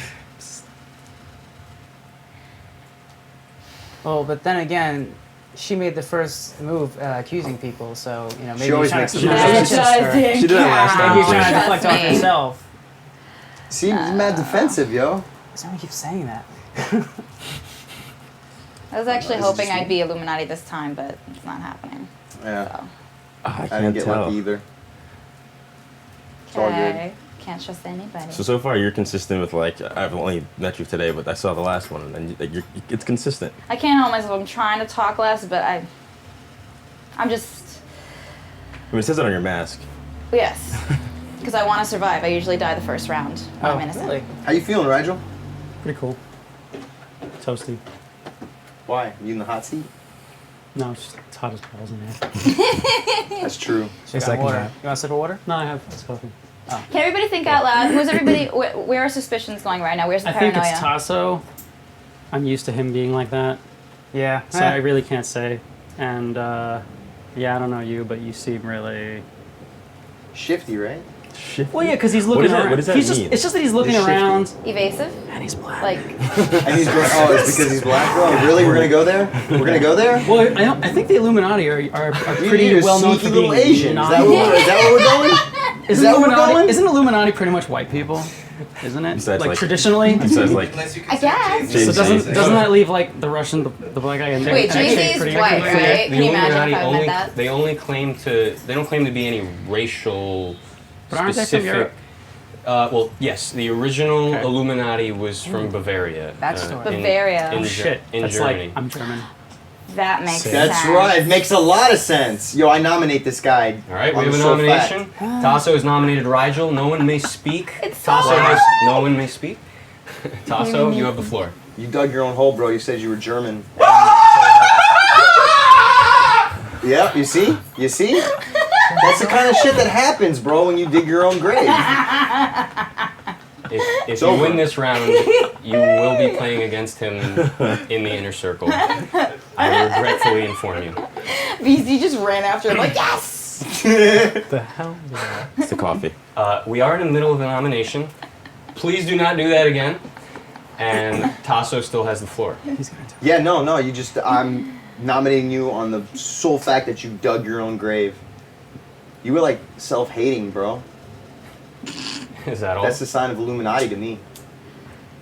Well, but then again, she made the first move accusing people, so, you know, maybe She always you're makes trying the to first deflect move. her. Doesn't She did that last Maybe time. you're trying to Trust deflect off me. yourself. See, he's mad defensive, yo. Somebody keeps saying that. I was actually Is it hoping just I'd me? be Illuminati this time, but it's not happening. Yeah. So. I I didn't can't get tell. lucky either. It's all good. Okay. Can't trust anybody. So far you're consistent with like I've only met you today, but I saw the last one, and you're, it's consistent. I can't help myself. I'm trying to talk less, but I'm just. I mean, it says it on your mask. Yes. Because I want to survive. I usually die the first round when I'm innocent. really? How you feeling, Rigel? Pretty cool. Toasty. Why? You in the hot seat? No, it's just it's hot as balls in here. That's true. She got second water. that. You want a sip of water? No, I have it's coffee. Can everybody think out loud? Who's everybody? Where are suspicions going right now? Where's the I think paranoia? it's Tasso. I'm used to him being like that, Yeah. so I really can't say. And yeah, I don't know you, but you seem really. Shifty, right? Shifty? Well, yeah, because he's What looking does that- around. what does that he's just, mean? it's just that he's looking He's shifty. around Evasive? and he's black. Like, And he's black. Oh, it's because he's black, bro. Really? We're gonna go there? We're gonna go there? Well, I think the Illuminati are pretty You're well known sneaky for little being Asian. Is not. that what we're going? Is that where we're going? Isn't Illuminati pretty much white people? isn't it? Besides, like- traditionally. Besides, like, I guess. So doesn't that leave like the Russian, the black guy, and Wait, Jay-Z's pretty white, accurate? right? Can you imagine if I only, meant that? they don't claim to be any racial But aren't they from specific. Europe? Well, yes, the original Okay. Illuminati was from Bavaria. That story. Bavaria. In, Oh shit! in That's Germany. like I'm German. That makes sense. That's right. It makes a lot of sense. Yo, I nominate this guy. All right, we on have a the sole nomination. Tasso has nominated Rigel. No one may speak. It's so Tasso has hard. no one may speak. Tasso, you have the floor. You dug your own hole, bro. You said you were German. Yeah, you see? You see? That's the kind of shit that happens, bro, when you dig your own grave. If you win this round, you will be playing against him in the inner circle. I regretfully inform you. BZ just ran after him like, yes! the hell is that? It's the coffee. We are in the middle of a nomination. Please do not do that again. And Tasso still has the floor. Yeah, no, you just, I'm nominating you on the sole fact that you dug your own grave. You were like self-hating, bro. Is that all? That's the sign of Illuminati to me.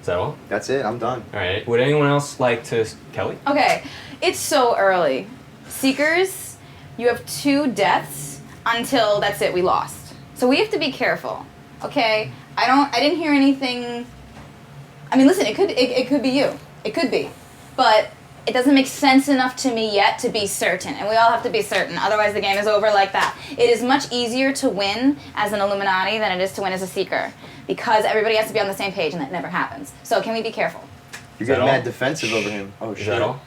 Is that all? That's it, I'm done. All right. Would anyone else like to... Kelly? Okay, it's so early. Seekers, you have 2 deaths until that's it, we lost. So we have to be careful, okay? I didn't hear anything. I mean, listen, it could be you. It could be. But it doesn't make sense enough to me yet to be certain, and we all have to be certain. Otherwise, the game is over like that. It is much easier to win as an Illuminati than it is to win as a Seeker, because everybody has to be on the same page, and that never happens. So can we be careful? You're Is that getting all? mad defensive over him. Oh, Is shit. that all?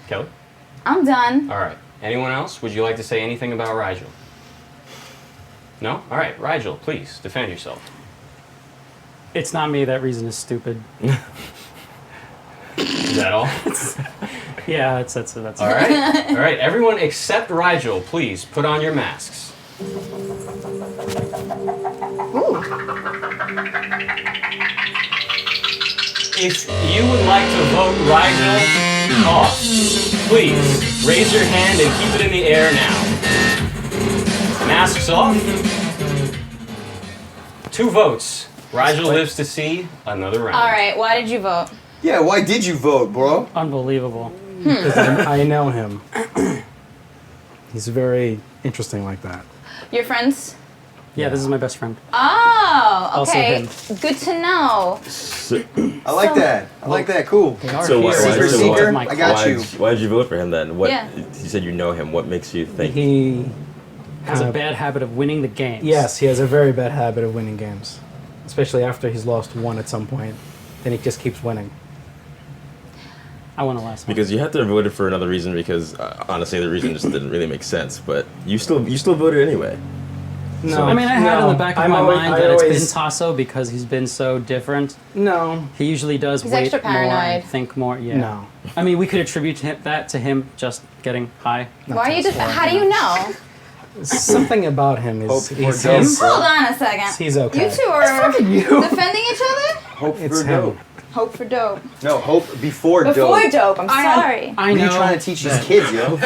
Kelly? I'm done. All right. Anyone else? Would you like to say anything about Rigel? No? All right. Rigel, please, defend yourself. It's not me. That reason is stupid. Is that all? Yeah, that's All right. All right. Everyone except Rigel, please put on your masks. Ooh. If you would like to vote Rigel off, please raise your hand and keep it in the air now. Masks off. 2 votes. Rigel lives to see another round. All right, why did you vote? Yeah, why did you vote, bro? Unbelievable. Because I know him. He's very interesting like that. Your friends? Yeah, this is my best friend. Oh, Also okay. him. Good to know. I like that. I like that. Cool. So why- Seeker, so Seeker, why- I got you. Why did you vote for him then? What? Yeah. You said you know him. What makes you think? He Has a kind of- bad habit of winning the games. Yes, he has a very bad habit of winning games, especially after he's lost one at some point. Then he just keeps winning. I won the last one. Because you had to have voted for another reason. Because honestly, the reason just didn't really make sense. But you still voted anyway. No, I mean, I had in the back of my mind that it's been always, Tasso because he's been so different. No, He usually does He's wait extra more and paranoid. think more. Yeah. no. I mean, we could attribute that to him just getting high. not Why are you? Tasso. How do you know? Something about him Hope is for he's, dope. he's, Hold on a second. he's okay. You two are defending each other. Hope It's for him. dope. Hope for dope. No, hope before dope. Before dope. I'm sorry. I What are know. you trying to teach these kids, yo?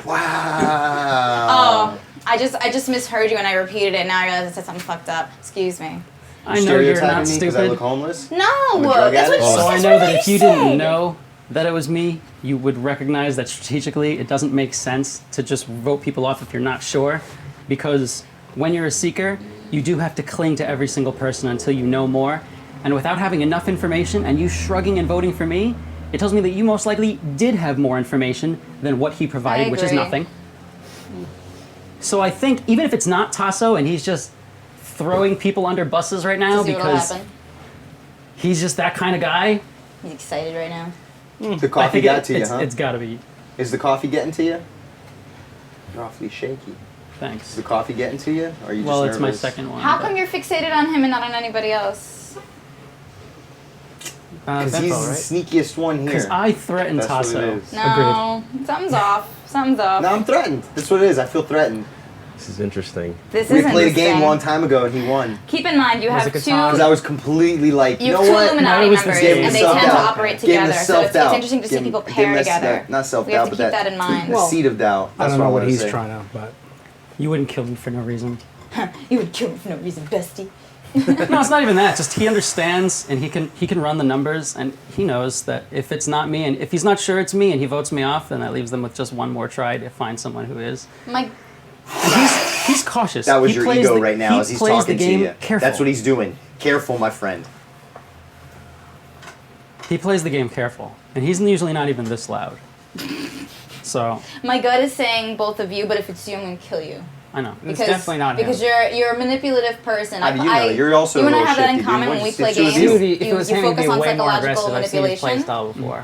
Wow. Oh, I just misheard you and I repeated it. Now I realize I said something fucked up. Excuse me. I know you're Stereotyping not me because I look stupid. homeless? No, I'm a drug that's what addict? she So I that's know what that you if you said. didn't know that it was me, you would recognize that strategically it doesn't make sense to just vote people off if you're not sure. Because when you're a seeker, you do have to cling to every single person until you know more. And without having enough information and you shrugging and voting for me, it tells me that you most likely did have more information than what he provided, which is agree. nothing. So I think even if it's not Tasso and he's just throwing people under buses right now To see what'll because happen. he's just that kind of guy, He's excited right now. The I coffee think got to you, it's, huh? it's got to be. Is the coffee getting to you? You're awfully shaky. Is Thanks. the coffee getting to you? Or are you Well, just it's my nervous? second one. How but- come you're fixated on him and not on anybody else? Because he's Beppo, the right? sneakiest one Because here. I threatened That's what it Tasso. is. No, something's off. Something's off. No, I'm threatened. That's what it is. I feel threatened. This is interesting. This We is played a game interesting. a long time ago and he won. Keep in mind, you Was have it two. Catan? Because I was completely like, you You know have two what? Illuminati No, it was the members, game and of they tend to self-doubt. operate Give him together. the So it's self-doubt. interesting to see Give him- people give pair him that- together. Not self-doubt, We have to but keep that in mind. The seed of doubt. I That's don't know what what I wanna he's say. trying to, but You wouldn't kill me for no reason. You would kill me for no reason, bestie. No, it's not even that. Just he understands and he can run the numbers and he knows that if it's not me and if he's not sure it's me and he votes me off, then that leaves them with just one more try to find someone who is. My And he's cautious. That was He your plays ego the- right now he as he's plays talking the game to you. Careful. That's what he's doing. Careful, my friend. He plays the game careful, and he's usually not even this loud. So my gut is saying both of you, but if it's you, I'm gonna kill you. I know it's Because, definitely not because him. you're a manipulative person. How do you know? You're also you a and I little have that in shifty, dude. common What when we just play sits with games. you? If it was you him, he'd focus be on way more psychological aggressive. I've seen his play manipulation. style before.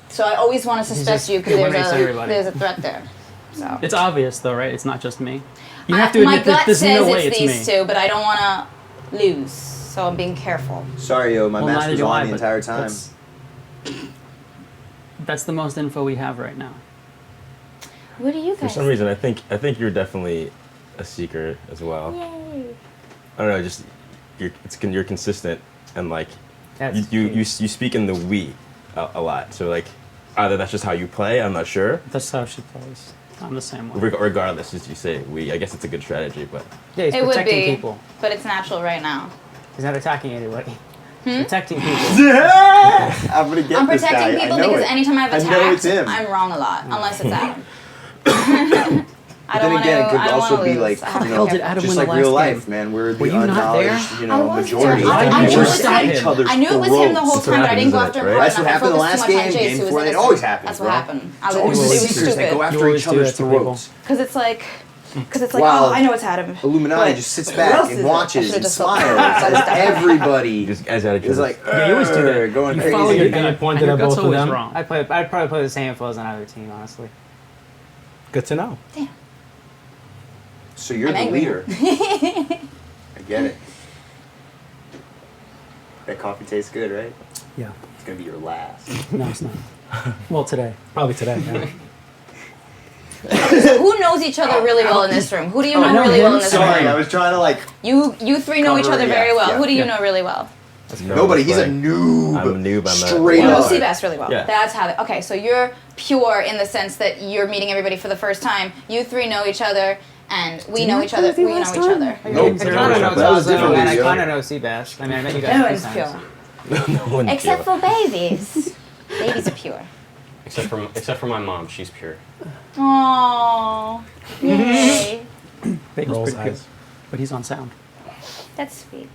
So I always want to suspect just you because eliminates everybody. there's a threat there. So It's obvious though, right? It's not just me. You have to my admit that gut there's says no way it's it's these me. two, but I don't want to lose, so I'm being careful. Sorry, yo, my Well, mask neither was do I, on the but entire time. That's the most info we have right now. What do you For guys? some reason, I think you're definitely a seeker as well. Yay. I don't know, just you're consistent and like That's you speak in the we a lot. So like either that's just how you play. I'm not sure. That's how she plays. I'm the same way. Regardless, just you say we. I guess it's a good strategy, but Yeah, he's It would protecting be, people. but it's natural right now. He's not attacking anybody. Hmm? He's protecting people. I'm gonna get I'm this guy. protecting people I know because it. anytime I've I attacked, know it's him. I'm wrong a lot, unless it's Adam. I But don't then want again, it to. could I don't also want be to like, lose. I have to you be know, How did careful. Adam just win the like real last game? life, man. We're the Were you not there? unknowledged, you I know, was majority. there. I And knew we're it was at him. each other's I knew it was him the whole That's what time, but I didn't go happens, after isn't him it, hard right? That's what enough. I happened the focused last too much on game, Jace, game who was before. It innocent. always happens, That's bro. what happened. I It's was always it the was seekers that go stupid. after always each do other's that to people. throats. Because it's like, Wow. oh, I know it's Adam. Illuminati But just sits who back else is and it? I watches should've and just smiles felt- as everybody just as out of is like, Yeah, you always do that. going You crazy. follow your And you gut, pointed and your at gut's both of always them? wrong. I'd probably play the same flow as on either team, honestly. Good to know. So you're I'm the angry. leader. I get it. That coffee tastes good, right? Yeah. It's gonna be your last. No, it's not. Well, today. Probably today. Yeah. So who knows each other really well in this room? Who do you I know know really him. well in this Sorry, room? I was trying to like You three know each Cover- other yeah, very well. yeah, Who do you yeah. know really well? nobody. He's a noob. I'm a noob. I'm Straight You know up. Seabass really well. Yeah. That's how. Okay, so you're pure in the sense that you're meeting everybody for the first time. You three know each other, and we know each other. We know each other. Nope. I kind of know That was Tazo, different and I with you. kind of know Seabass. I mean, I met you guys No a few one's times. pure. no one Except pure. for babies. Babies are pure. Except for my mom, she's pure. Aww. Yay. Bagel's Rolls pretty good, eyes. but he's on sound. That's sweet.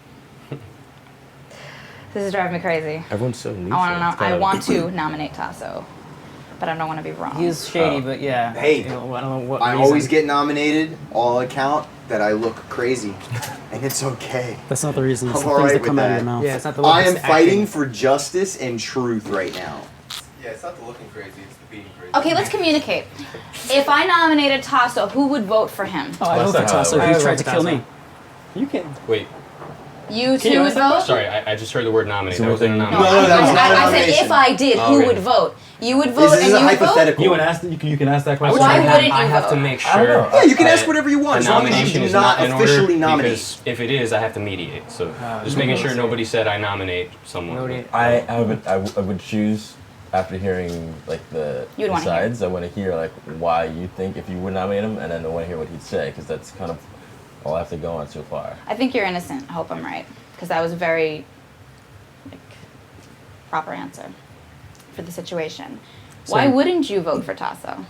This is driving me crazy. Everyone's so neutral. I want to know. It's kind I of- want to nominate Tasso, but I don't want to be wrong. He's shady, but yeah. Hey, You know, I don't know what I reason. always get nominated. All account that I look crazy, and it's okay. That's not the reason. It's I'm the alright things that with come out of that. your mouth. Yeah, it's not the I am looks, fighting acting. for justice and truth right now. Yeah, it's not the looking crazy, it's the being crazy. Okay, let's communicate. If I nominated Tasso, who would vote for him? Oh, I Well, hope that's it's not also how it he works. tried to kill Tasso. me. You can. Wait, You Can you two would answer that vote? sorry, I just heard the word nominate. So That wasn't a we're No, nomination. No, that was not a I said nomination. if I did, Oh, who really? would vote? You would vote This is and a you would vote? hypothetical. You can ask that question. Why wouldn't I you have to vote? make I don't sure. know. Yeah, you can I- ask whatever you want, A as long as nomination you is do not in order officially nominate. because if it is, I have to mediate. So just making sure nobody said I nominate someone. Nobody- I would choose after hearing like the You'd wanna hear. sides. I want to hear like why you think if you would nominate him, and then I want to hear what he'd say because that's kind of all I have to go on so far. I think you're innocent. I hope I'm right. Because that was a very like, proper answer for the situation. Why Same. wouldn't you vote for Tasso?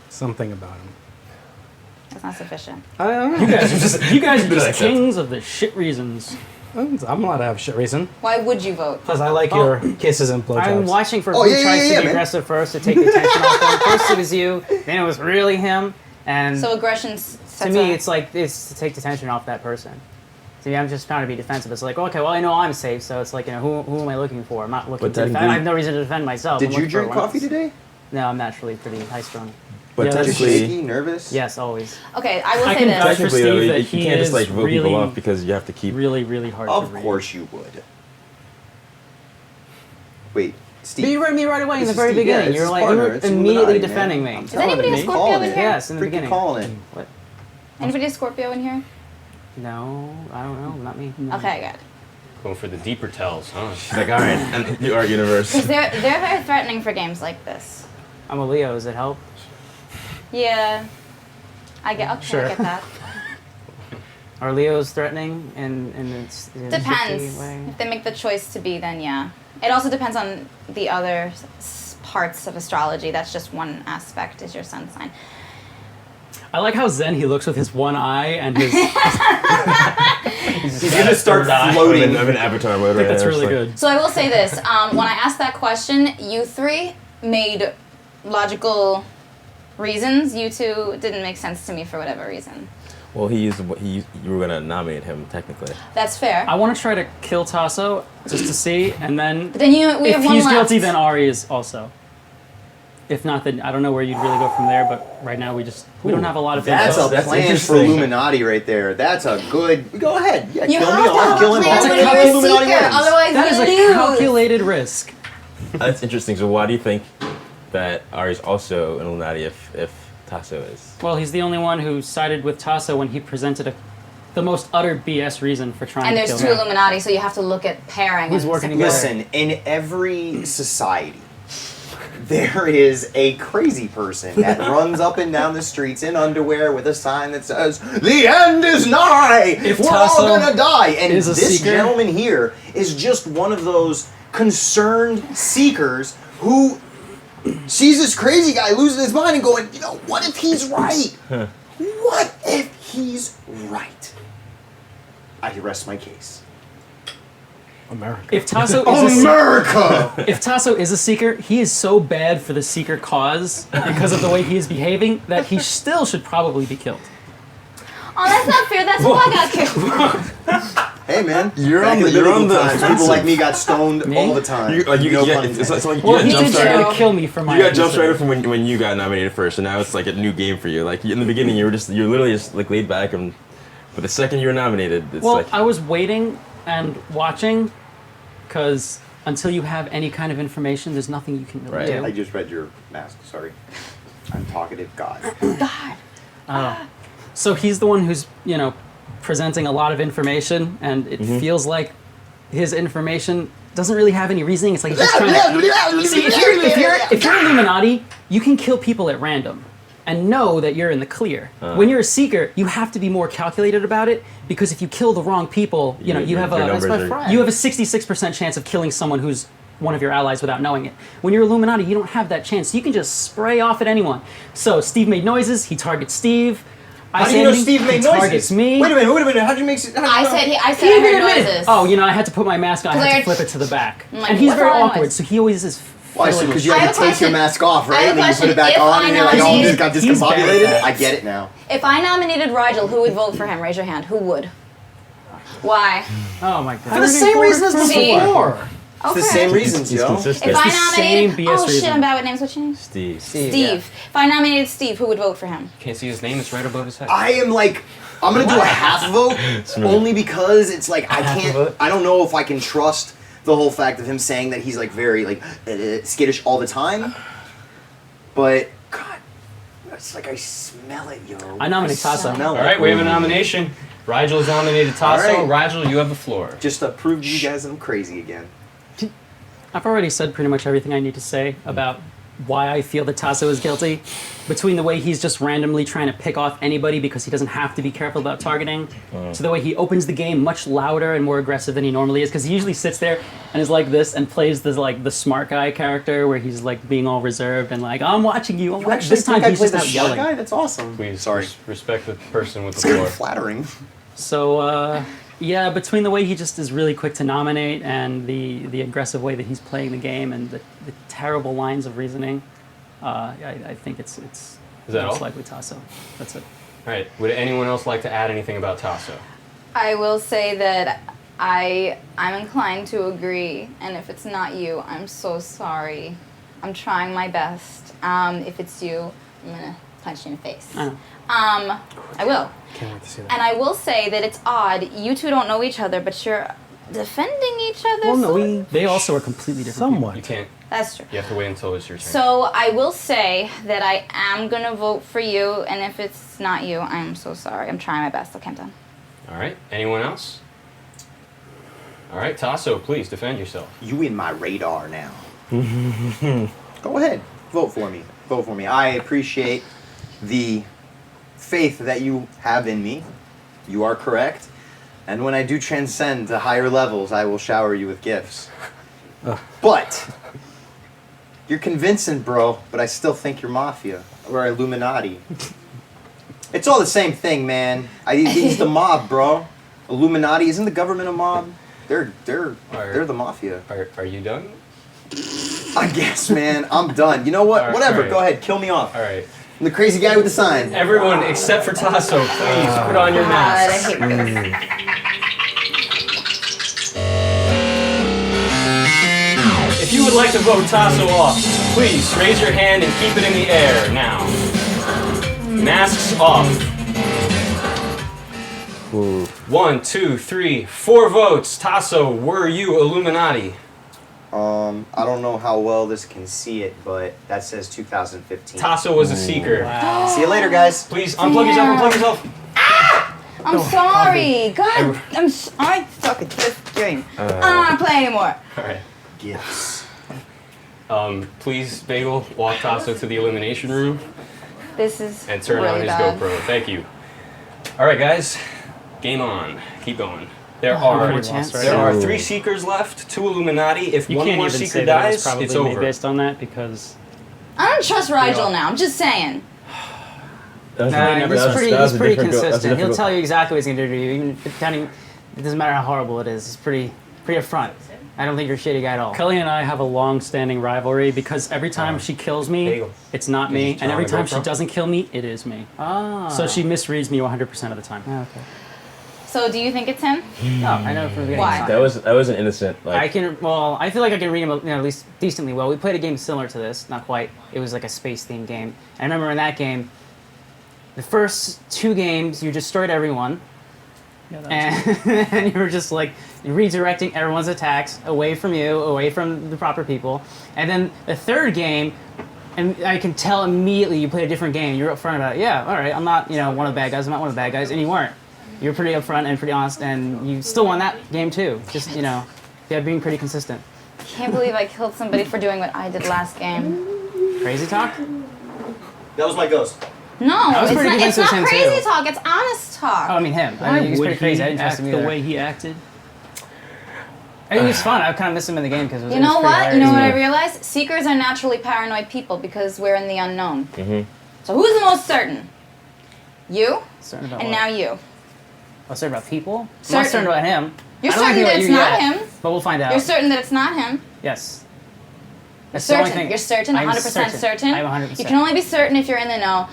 Something about him. That's not sufficient. I don't know. You guys are just like that. kings of the shit reasons. I'm allowed to have shit reason. Why would you vote? Plus, I like your kisses and blowjobs. I'm watching for Oh, who yeah, tries yeah, to yeah, be man. aggressive first to take the attention off him. First it was you, then it was really him, and So aggression to sets me a- it's like it's to take the attention off that person. To me, I'm just trying to be defensive. It's like, okay, well I know I'm safe, so it's like, you know, who am I looking for? I'm not looking But to defend. technically- I have no reason to defend myself. Did I'm you looking for drink one coffee else. today? No, I'm naturally pretty high strung. But Yeah, that's Just technically, shaky, nervous? Yes, always. Okay, I will I say can this. vouch for technically though, Steve you, that you he can't just is like vote really, people off because you have to keep. really, really hard to Of read. course you would. Wait, Steve. But you read me right away in This the is very Steve, yeah, beginning. it's You were his like, you partner, were it's immediately Illuminati, defending man. me. Is anybody a Freaking Scorpio calling in it. here? Yes, in the Freaking beginning. calling it. What? Anybody a Scorpio in here? No, I don't know. Not me. Okay, good. Going for the deeper tells, huh? She's like, all right, and you are universe. Because they're very threatening for games like this. I'm a Leo. Does it help? Yeah. I get okay, Sure. I get that. Are Leos threatening in its Depends. way? If they make the choice to be, then yeah. It also depends on the other parts of astrology. That's just one aspect, is your sun sign. I like how zen he looks with his one eye and his. He's gonna start floating. I'm an avatar mode right That's now, really just good. So I will say this: when I asked that question, you three made logical reasons. You two didn't make sense to me for whatever reason. Well, you were gonna nominate him technically. That's fair. I want to try to kill Tasso just to see, and then But then we if have one he's left. guilty, then Ari is also. If not, then I don't know where you'd really go from there. But right now we don't have a lot of. That's info. a plan for Illuminati right there. That's a good. Go ahead. Yeah, You kill have me to all. have Kill a him plan all. when Kill you're a Illuminati seeker, wins. otherwise That is you a lose. calculated risk. That's interesting. So why do you think that Ari's also an Illuminati if Tasso is? Well, he's the only one who sided with Tasso when he presented the most utter BS reason for trying And to there's kill two him. Illuminati, so you have to look at pairing. Who's and working separate. together? Listen, in every society, there is a crazy person that runs up and down the streets in underwear with a sign that says, "The end is nigh! If We're all Tasso gonna die!" And is a this seeker- gentleman here is just one of those concerned seekers who sees this crazy guy losing his mind and going, you know, what if he's right? What if he's right? I rest my case. America. If Tasso is America! if Tasso is a seeker, he is so bad for the seeker cause because of the way he is behaving that he still should probably be killed. Oh, that's not fair. That's who I got killed. Hey man, You're back on in the- you're biblical on the times, people like me got stoned Me? all the time. You no pun it's intended. like Well, you he got did jump try started. to kill me for my. You got jump ethnicity. started from when you got nominated first, and now it's like a new game for you. Like in the beginning, you're literally just like laid back, and but the second you were nominated, it's Well, like I was waiting and watching, because until you have any kind of information, there's nothing you can really Right. do. I just read your mask. Sorry, I'm talkative. God. So he's the one who's, presenting a lot of information, and it feels like his information doesn't really have any reasoning. It's like he's just trying to... See, if you're Illuminati, you can kill people at random and know that you're in the clear. When you're a seeker, you have to be more calculated about it, because if you kill the wrong people, you have your numbers are- you have a 66% chance of killing someone who's one of your allies without knowing it. When you're Illuminati, you don't have that chance. You can just spray off at anyone. So Steve made noises. He targets Steve. How do you know Steve he made targets noises? me. Wait a minute. How'd you make? I said I heard noises. Oh, I had to put my mask on. I had to Claire- flip it to the back. I'm like, And he's what's very all that awkward, noise? so he always is. Why? fiddling Because with you I had have to a take your question. mask off, I right? have a And then you put it question. back If on, I and you're like, oh, you nominated- just got He's bad at discombobulated. that. I get it now. If I nominated Rigel, who would vote for him? Raise your hand. Who would? Why? Oh my god. For the same reason as See? before. It's the same reasons, he's yo. consistent. If I the same nominated, BS oh shit, reason. I'm bad with names. What's your name? Steve. Steve. If I nominated Steve, who would vote for him? Can't see his name. It's right above his head. I am like, I'm gonna do a half vote only because it's like I can't. I don't know if I can trust the whole fact of him saying that he's like very like skittish all the time. But God, it's like I smell it, yo. I nominate Tasso. Smell All it. right, we have a nomination. Rigel's nominated Tasso. All right. Rigel, you have the floor. Just to prove to you guys that I'm crazy again. I've already said pretty much everything I need to say about why I feel that Tasso is guilty. Between the way he's just randomly trying to pick off anybody because he doesn't have to be careful about targeting, to the way he opens the game much louder and more aggressive than he normally is, because he usually sits there and is like this and plays this like the smart guy character where he's like being all reserved and like, I'm watching you. I'm watching. This time he's just out yelling. Guy? That's awesome. Please Sorry. respect the person with It's the kind of floor. flattering. So, yeah, between the way he just is really quick to nominate and the aggressive way that he's playing the game and the terrible lines of reasoning, I think it's that most all? likely Tasso. That's it. All right. Would anyone else like to add anything about Tasso? I will say that I'm inclined to agree, and if it's not you, I'm so sorry. I'm trying my best. If it's you, I'm gonna punch you in the face. I will. Can't wait to see that. And I will say that it's odd. You two don't know each other, but you're defending each other. Well, no, so- we They also are completely different. somewhat. You can't. That's true. You have to wait until it's your turn. So I will say that I am gonna vote for you, and if it's not you, I'm so sorry. I'm trying my best. Okay, I'm done. All right. Anyone else? All right, Tasso, please defend yourself. You in my radar now. Go ahead. Vote for me. Vote for me. I appreciate the faith that you have in me. You are correct. And when I do transcend to higher levels, I will shower you with gifts. But you're convincing, bro, but I still think you're mafia or Illuminati. It's all the same thing, man. He's the mob, bro. Illuminati, isn't the government a mob? They're the mafia. Are you done? I guess, man. I'm done. You know what? All right, Whatever. all right. Go ahead. Kill me off. All right. I'm the crazy guy with the sign. Everyone except for Tasso, please put on your God, I masks. hate this. If you would like to vote Tasso off, please raise your hand and keep it in the air now. Masks off. Ooh. 1, 2, 3, 4 votes. Tasso, were you Illuminati? I don't know how well this can see it, but that says 2015. Tasso was a seeker. See you later, guys. Please unplug yourself, unplug yourself. I'm sorry. God, I suck at this game. I don't want to play anymore. All right. Gifts. Please, Bagel, walk Tasso to the elimination room This is and turn really on his bad. GoPro. Thank you. All right, guys. Game on. Keep going. There are no chance. there are 3 seekers left, 2 Illuminati. If You one can't more even seeker say that it was dies, probably it's me over. based on that because I don't trust Rigel now. I'm just saying. That's Nah, that he's was- pretty, that was he's a pretty different go- that's a consistent. He'll different tell you exactly what he's gonna do to you. Even if it doesn't matter how horrible it is. He's pretty upfront. I don't think you're a shitty guy at all. Kelly and I have a long-standing rivalry because every time she kills me, Bagel. it's not Did you me, turn and on every the time she GoPro? doesn't kill me, it is me. Ah. So she misreads me 100% of the time. Okay. So, do you think it's him? No, I know from the beginning. Why? it's not. That was an innocent I like. can. Well, I feel like I can read him, at least decently well. We played a game similar to this, not quite. It was like a space-themed game. I remember in that game, the first 2 games you destroyed everyone, and you were just like redirecting everyone's attacks away from you, away from the proper people. And then the 3rd game, and I can tell immediately you played a different game. You're upfront about it. Yeah, all right, I'm not one of the bad guys. I'm not one of the bad guys, and you weren't. You're pretty upfront and pretty honest, and you still won that game too. Just yeah, being pretty consistent. Can't believe I killed somebody for doing what I did last game. Crazy talk. That was my ghost. No, I was it's pretty not, it's convinced it was not him, crazy too. talk. It's honest talk. Oh, I mean him. I Why mean, he was would pretty crazy. I he didn't trust act him the either. way he acted? I think he was fun. I kind of missed him in the game because it was. You it was know pretty what? You know what I hilarious. realized? Seekers are naturally paranoid people because we're in the unknown. Mhm. So who's the most certain? You, Certain about and what? now you. I'm certain about people. I'm Certain. not certain about him. You're I don't certain know that anything it's about not you yet, him. but we'll find out. You're certain that it's not him. Yes. That's the only Certain. thing. You're certain. I'm 100% certain. I'm 100%. You can only be certain if you're in the know.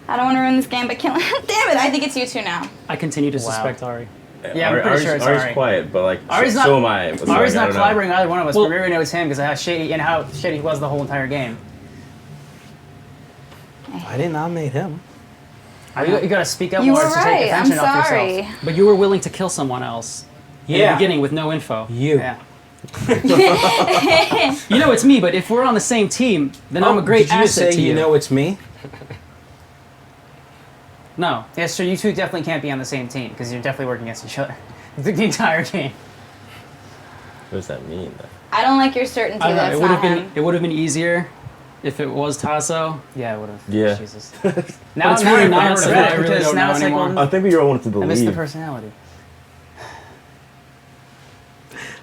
I don't want to ruin this game by killing. Damn it! I think it's you 2 now. I continue to Wow. suspect Ari. Yeah, I'm pretty sure it's Ari's Ari. quiet, but like Ari's so, not- so am I. So, Ari's like, I not don't know. collaborating either one of us, Well- but we already know it's him because of how shady he was the whole entire game. I didn't nominate him. You gotta speak up You more were to take right. I'm attention off sorry. yourself. But you were willing to kill someone else in the Yeah. beginning with no info. You. Yeah. You know it's me, but if we're on the same team, then I'm a great Did you just asset say to you. you know it's me? No. Yeah, so you two definitely can't be on the same team because you're definitely working against each other the entire game. What does that mean? I don't like your certainty I don't know, that it it's would not have him. been easier if it was Tasso. Yeah, it would have. Yeah. Jesus. But it's really I not, would've so read I it really because don't now know it's like, anymore. well, I think we all wanted to I believe. miss the personality.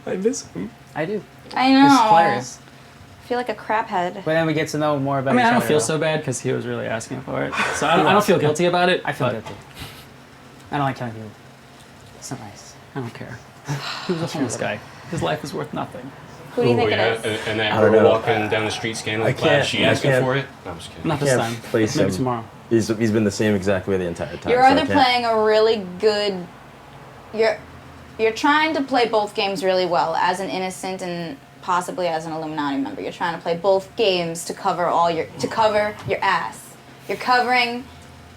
I miss him. I do. I know. It's hilarious. I feel like a crap head. But then we get to know more about I mean, each I don't other. feel so bad because he was really asking for it. So I don't feel guilty about it. I feel but guilty. I don't like killing people. It's not nice. I don't care. He was a homeless guy. His life is worth nothing. Who do you think yeah, it is? and that I don't girl know. walking down the street scanning I the class, can't- she I asking can't- for it? No, I'm just kidding. Not this Can't time. place Maybe him. tomorrow. He's been the same exact way the entire time. You're so I either can't- playing a really good. You're trying to play both games really well as an innocent and possibly as an Illuminati member. You're trying to play both games to cover your ass. You're covering.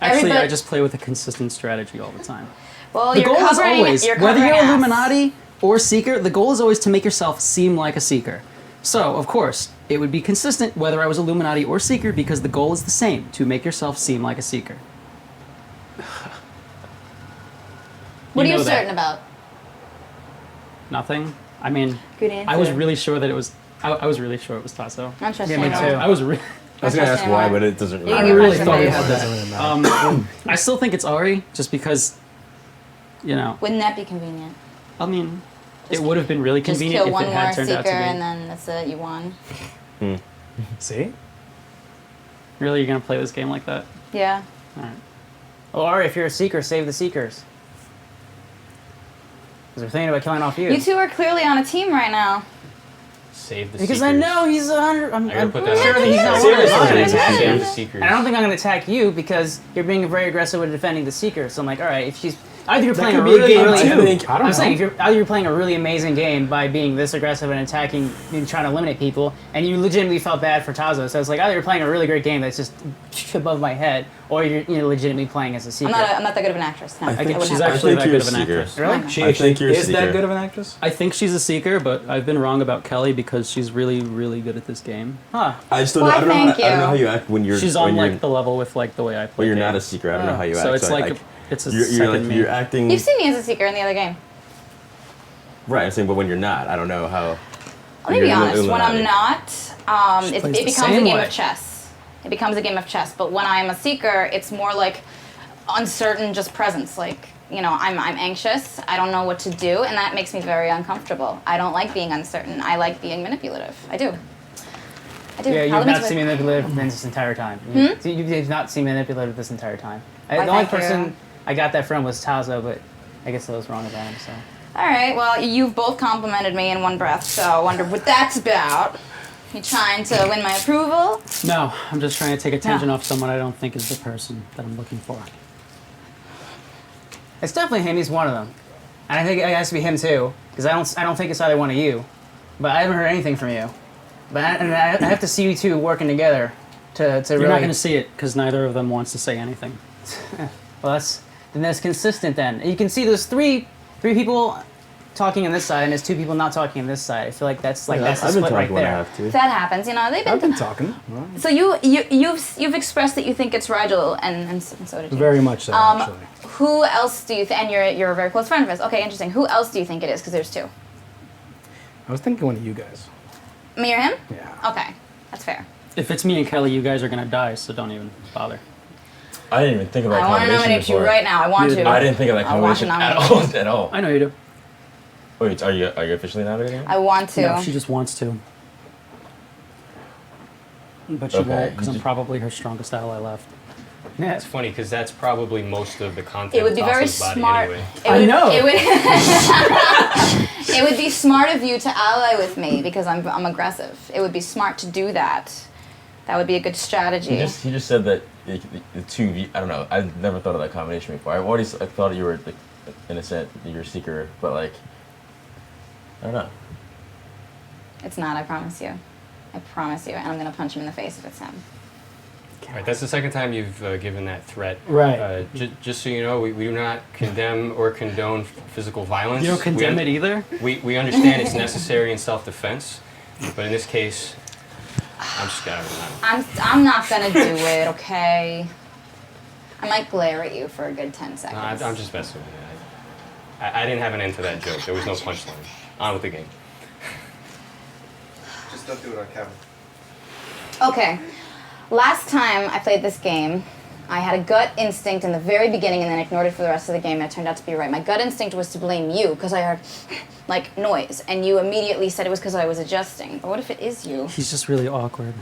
Actually, everybody, I just play with a consistent strategy all the time. well, The you're goal is covering. always, You're whether covering you're ass. Illuminati or Seeker, the goal is always to make yourself seem like a Seeker. So, of course, it would be consistent whether I was Illuminati or Seeker because the goal is the same, to make yourself seem like a Seeker. What are You you know that. certain about? Nothing. I mean, Good answer. I was really sure that it was. I was really sure it was Tasso. I'm trusting Yeah, me anymore. too. I was. I was gonna ask why, but it doesn't You really can I get really punched in thought the we face. had that. I still think it's Ari, just because You know, Wouldn't that be convenient? I mean, Just- it would have been really Just convenient kill if one it more had turned seeker out to be. and then that's it. You won. See? Really, you're gonna play this game like that? Yeah. All right. Or if you're a seeker, save the seekers. Because we're thinking about killing off you. You two are clearly on a team right now. Save the Because seekers. I know he's 100. I'm I gotta put that sure on. that he's not Save one of us the gonna seekers. attack Save him. the seekers. And I don't think I'm going to attack you because you're being very aggressive with defending the seeker. So I'm like, all right, if she's either you're playing could a be a really, game really, too. I don't I'm saying know. if you're either you're playing a really amazing game by being this aggressive and attacking and trying to eliminate people, and you legitimately felt bad for Tazo. So it's like either you're playing a really great game that's just above my head, or you're legitimately playing as a seeker. I'm not that good of an actress. No, I think wouldn't she's have- actually that you're good a of an seeker. actress. Really? She I think you're a is that seeker. good of an actress? I think she's a seeker, but I've been wrong about Kelly because she's really, really good at this game. Huh. I just don't Why, know. I don't know. thank I don't know how you. you act when you're. She's when on you're, like the level with like the way I play. when you're not a games. seeker. I don't know how you act. So it's like I, it's a you're second like me. you're acting. You've seen me as a seeker in the other game. Right. I'm saying, but when you're not, I don't know how. Let me be honest. When I'm not, She it plays the becomes a same game way. of chess. It becomes a game of chess. But when I'm a seeker, it's more like uncertain, just presence. Like, you know, I'm anxious. I don't know what to do, and that makes me very uncomfortable. I don't like being uncertain. I like being manipulative. I do. I do. Yeah, I'll you've admit not to seen it. me manipulative this entire time. You've not seen me manipulative this entire time. Why, The only thank you. person I got that from was Tazo, but I guess I was wrong about him. So All right. Well, you've both complimented me in one breath, so I wonder what that's about. You trying to win my approval? No, I'm just trying to take attention No. off someone I don't think is the person that I'm looking for. it's definitely him. He's one of them, and I think it has to be him too. Because I don't think it's either one of you. But I haven't heard anything from you. But I have to see you two working together to You're really. not going to see it because neither of them wants to say anything. Well, that's consistent then. You can see there's three people talking on this side, and there's two people not talking on this side. I feel like that's the I've been split talking right when I there. have to. That happens. You know, they've I've been. been talking. Well, So you've expressed that you think it's Rigel, and so did you. very much so, actually. Who else do you think? And you're a very close friend of his. Okay, interesting. Who else do you think it is? Because there's two. I was thinking one of you guys. Me or him? Yeah. Okay, that's fair. If it's me and Kelly, you guys are going to die, so don't even bother. I didn't even think of that I want to combination nominate you before. right now. I want to. I didn't think of that I want to combination at nominate all. At all. I know you do. Wait, are you officially nominating? I want to. No, she just wants to. But she Okay. won't because I'm probably her strongest ally left. Yeah. It's funny because that's probably most of the content. It would be of very Tasso's body smart. Anyway. It would, know. It would, it would be smart of you to ally with me because I'm aggressive. It would be smart to do that. That would be a good strategy. He just said that the two of you, I don't know. I've never thought of that combination before. I've always thought you were like, innocent, you're a seeker, but like, I don't know. It's not. I promise you. I promise you. And I'm gonna punch him in the face if it's him. All right, that's the second time you've given that threat. Right. Just so you know, we do not condemn or condone physical violence. You don't condemn it either? We understand it's necessary in self-defense, but in this case, I'm just gonna. I'm not gonna do it. Okay. I might glare at you for a good 10 seconds. No, I'm just messing with you. I didn't have an end to that joke. There was no punchline. On with the game. Just don't do it on camera. Okay. Last time I played this game, I had a gut instinct in the very beginning and then ignored it for the rest of the game, and it turned out to be right. My gut instinct was to blame you because I heard, like, noise, and you immediately said it was because I was adjusting. But what if it is you? He's just really awkward.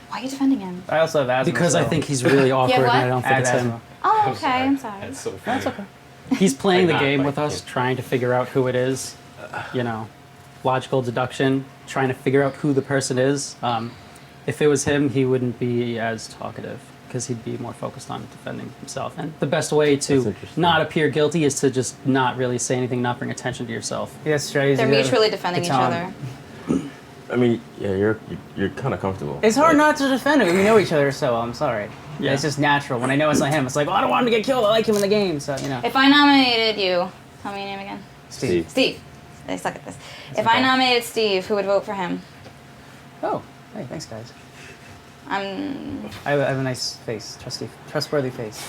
Why are you defending him? I also have asthma. Because I so- think he's really awkward what? and I don't think I it's have him. asthma. Oh, I'm okay. sorry. I'm sorry. That's so funny. That's okay. He's playing the Like, not game like with us, him. trying to figure out who it is. You know, logical deduction, trying to figure out who the person is. If it was him, he wouldn't be as talkative because he'd be more focused on defending himself. And the best way That's to interesting. not appear guilty is to just not really say anything, not bring attention to yourself. Yes, strategy. They're mutually defending each other. I mean, yeah, you're kind of comfortable. It's hard Like, not to defend it. We know each other so well. I'm sorry. Yeah. It's just natural. When I know it's not him, it's like, oh, I don't want him to get killed. I like him in the game. So, you know. If I nominated you, tell me your name again. Steve. Steve. I suck at this. If I nominated Steve, who would vote for him? Oh, hey, thanks, guys. I'm. I have a nice face, trustworthy face.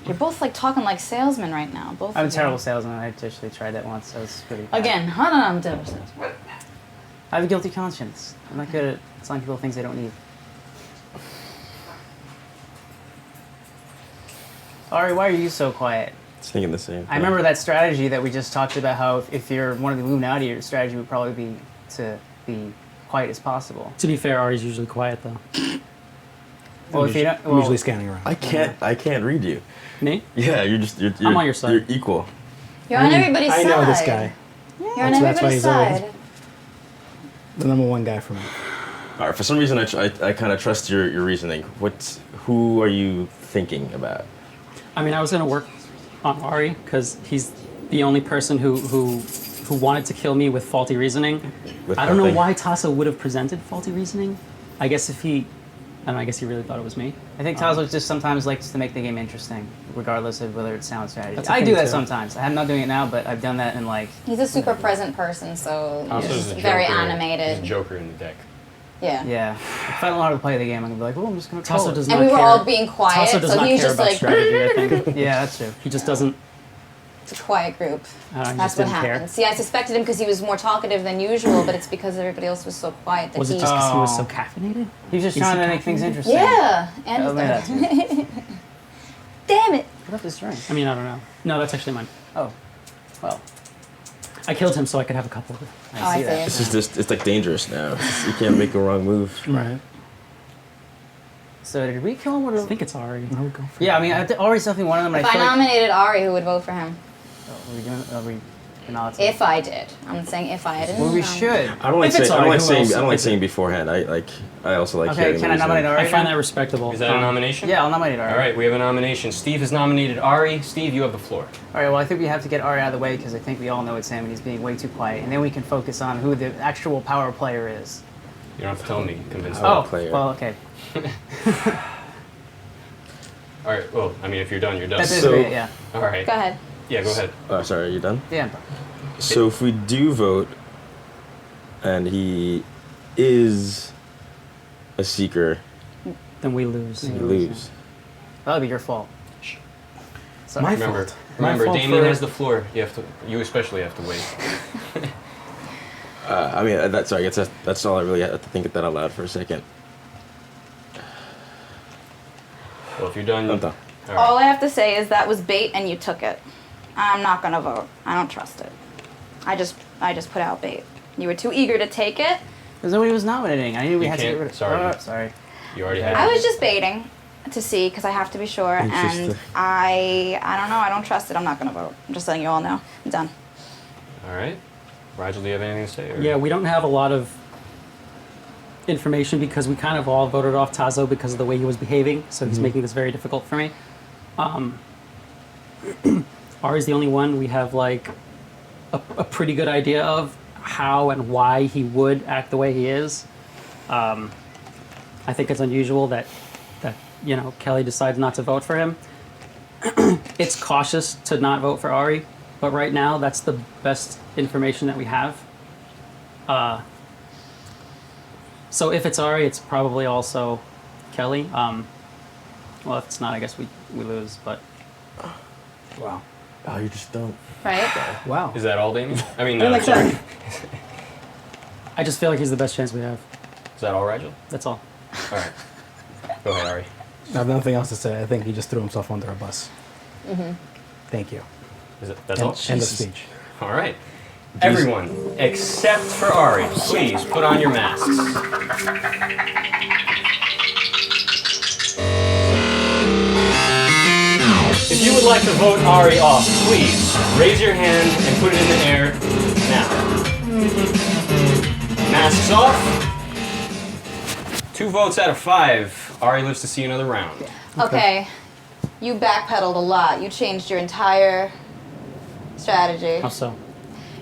You're both like talking like salesmen right now. Both. I'm a of you. terrible salesman. I actually tried that once. That was pretty bad. Again, hold on, I'm a terrible salesman. I have a guilty conscience. I'm not good at selling people things they don't need. Ari, why are you so quiet? I was thinking the same thing. I remember that strategy that we just talked about. How if you're one of the Illuminati, your strategy would probably be to be quiet as possible. To be fair, Ari's usually quiet though. Well, if you don't, I'm well, usually scanning around. I can't read you. Me? Yeah, you're I'm on your side. You're equal. You're on everybody's I side. know this guy. You're on That's why everybody's he's always side. the number one guy for me. All right. For some reason, I kind of trust your reasoning. Who are you thinking about? I mean, I was gonna work on Ari because he's the only person who wanted to kill me with faulty reasoning. With I don't know nothing? why Tasso would have presented faulty reasoning. I guess if he, I don't know. I guess he really thought it was me. I think Tazo just sometimes likes to make the game interesting, regardless of whether it's sound strategy. That's a I thing, do that too. sometimes. I'm not doing it now, but I've done that in like. He's a super present person, so Tasso's he's a very joker. animated. He's a joker in the deck. Yeah. Yeah. If I don't know how to play the game, I'm gonna be like, oh, I'm just gonna Tasso troll it. does And not we were care. all being quiet, Tasso does so not he was care just about like, strategy. I think Yeah, that's true. he just doesn't. it's a quiet group. He That's just what didn't happened. care. See, I suspected him because he was more talkative than usual, but it's because everybody else was so quiet that Was he. it just because he was so Oh. caffeinated? He's just Is trying he to make things caffeinated? interesting. Yeah, and Oh, man, he's damn it. Put up this drink. I mean, I don't know. No, that's actually mine. Oh, well, I killed him so I could have a couple of it. Oh, I I see see. that. This is just, it's like dangerous now. You can't make a wrong move. Right. So did we kill him? Or I think it's Ari. I would go for yeah, I mean, Ari's definitely one of them. And If I feel like- nominated Ari, who would vote for him? Oh, are we doing? Are we? Not. If I did. I'm saying if I didn't. Well, we should. I don't like If it's saying. I don't Ari, like who saying. else I don't like is it? saying beforehand. I also like Okay, hearing can the I nominate reasoning. Ari? I find then? that respectable. Is that a nomination? Yeah, I'll nominate Ari. All right, we have a nomination. Steve has nominated Ari. Steve, you have the floor. All right. Well, I think we have to get Ari out of the way because I think we all know it's him and he's being way too quiet, and then we can focus on who the actual power player is. You don't have to tell me. Convince me. Power Oh, player. well, okay. All right. Well, I mean, if you're done, you're done. That's So- it. Yeah. All right. Go ahead. Yeah, go ahead. Oh, sorry. Are you done? Yeah. So if we do vote, and he is a seeker, Then we lose. we lose. That'll be your fault. Sorry. My Remember, fault. remember, My fault Damien for- has the floor. You especially have to wait. I mean, I guess that's all I really had to think that out loud for a second. Well, if you're done, I'm done. All right. All I have to say is that was bait and you took it. I'm not gonna vote. I don't trust it. I just put out bait. You were too eager to take it. Because nobody was nominating. I knew we You had to get can't- rid of. sorry. Oh, sorry. You already have. I was just baiting to see because I have to be sure, and Interesting. I don't know. I don't trust it. I'm not gonna vote. I'm just letting you all know. I'm done. All right. Rigel, do you have anything to say? Or? Yeah, we don't have a lot of information because we kind of all voted off Tazo because of the way he was behaving, so he's making this very difficult for me. Ari's the only one we have like a pretty good idea of how and why he would act the way he is. I think it's unusual that Kelly decides not to vote for him. It's cautious to not vote for Ari, but right now that's the best information that we have. So if it's Ari, it's probably also Kelly. Well, if it's not, I guess we lose. But Wow. Oh, you just don't. Right? Wow. Is that all, Damien? I mean, I like sorry. that. I just feel like he's the best chance we have. Is that all, Rigel? That's all. All right. Go ahead, Ari. I have nothing else to say. I think he just threw himself under a bus. Thank you. That's End, all? end of speech. All right. Everyone, except for Ari, please put on your masks. If you would like to vote Ari off, please raise your hand and put it in the air now. Masks off. 2 votes out of 5. Ari lives to see another round. Okay. You backpedaled a lot. You changed your entire strategy. How so?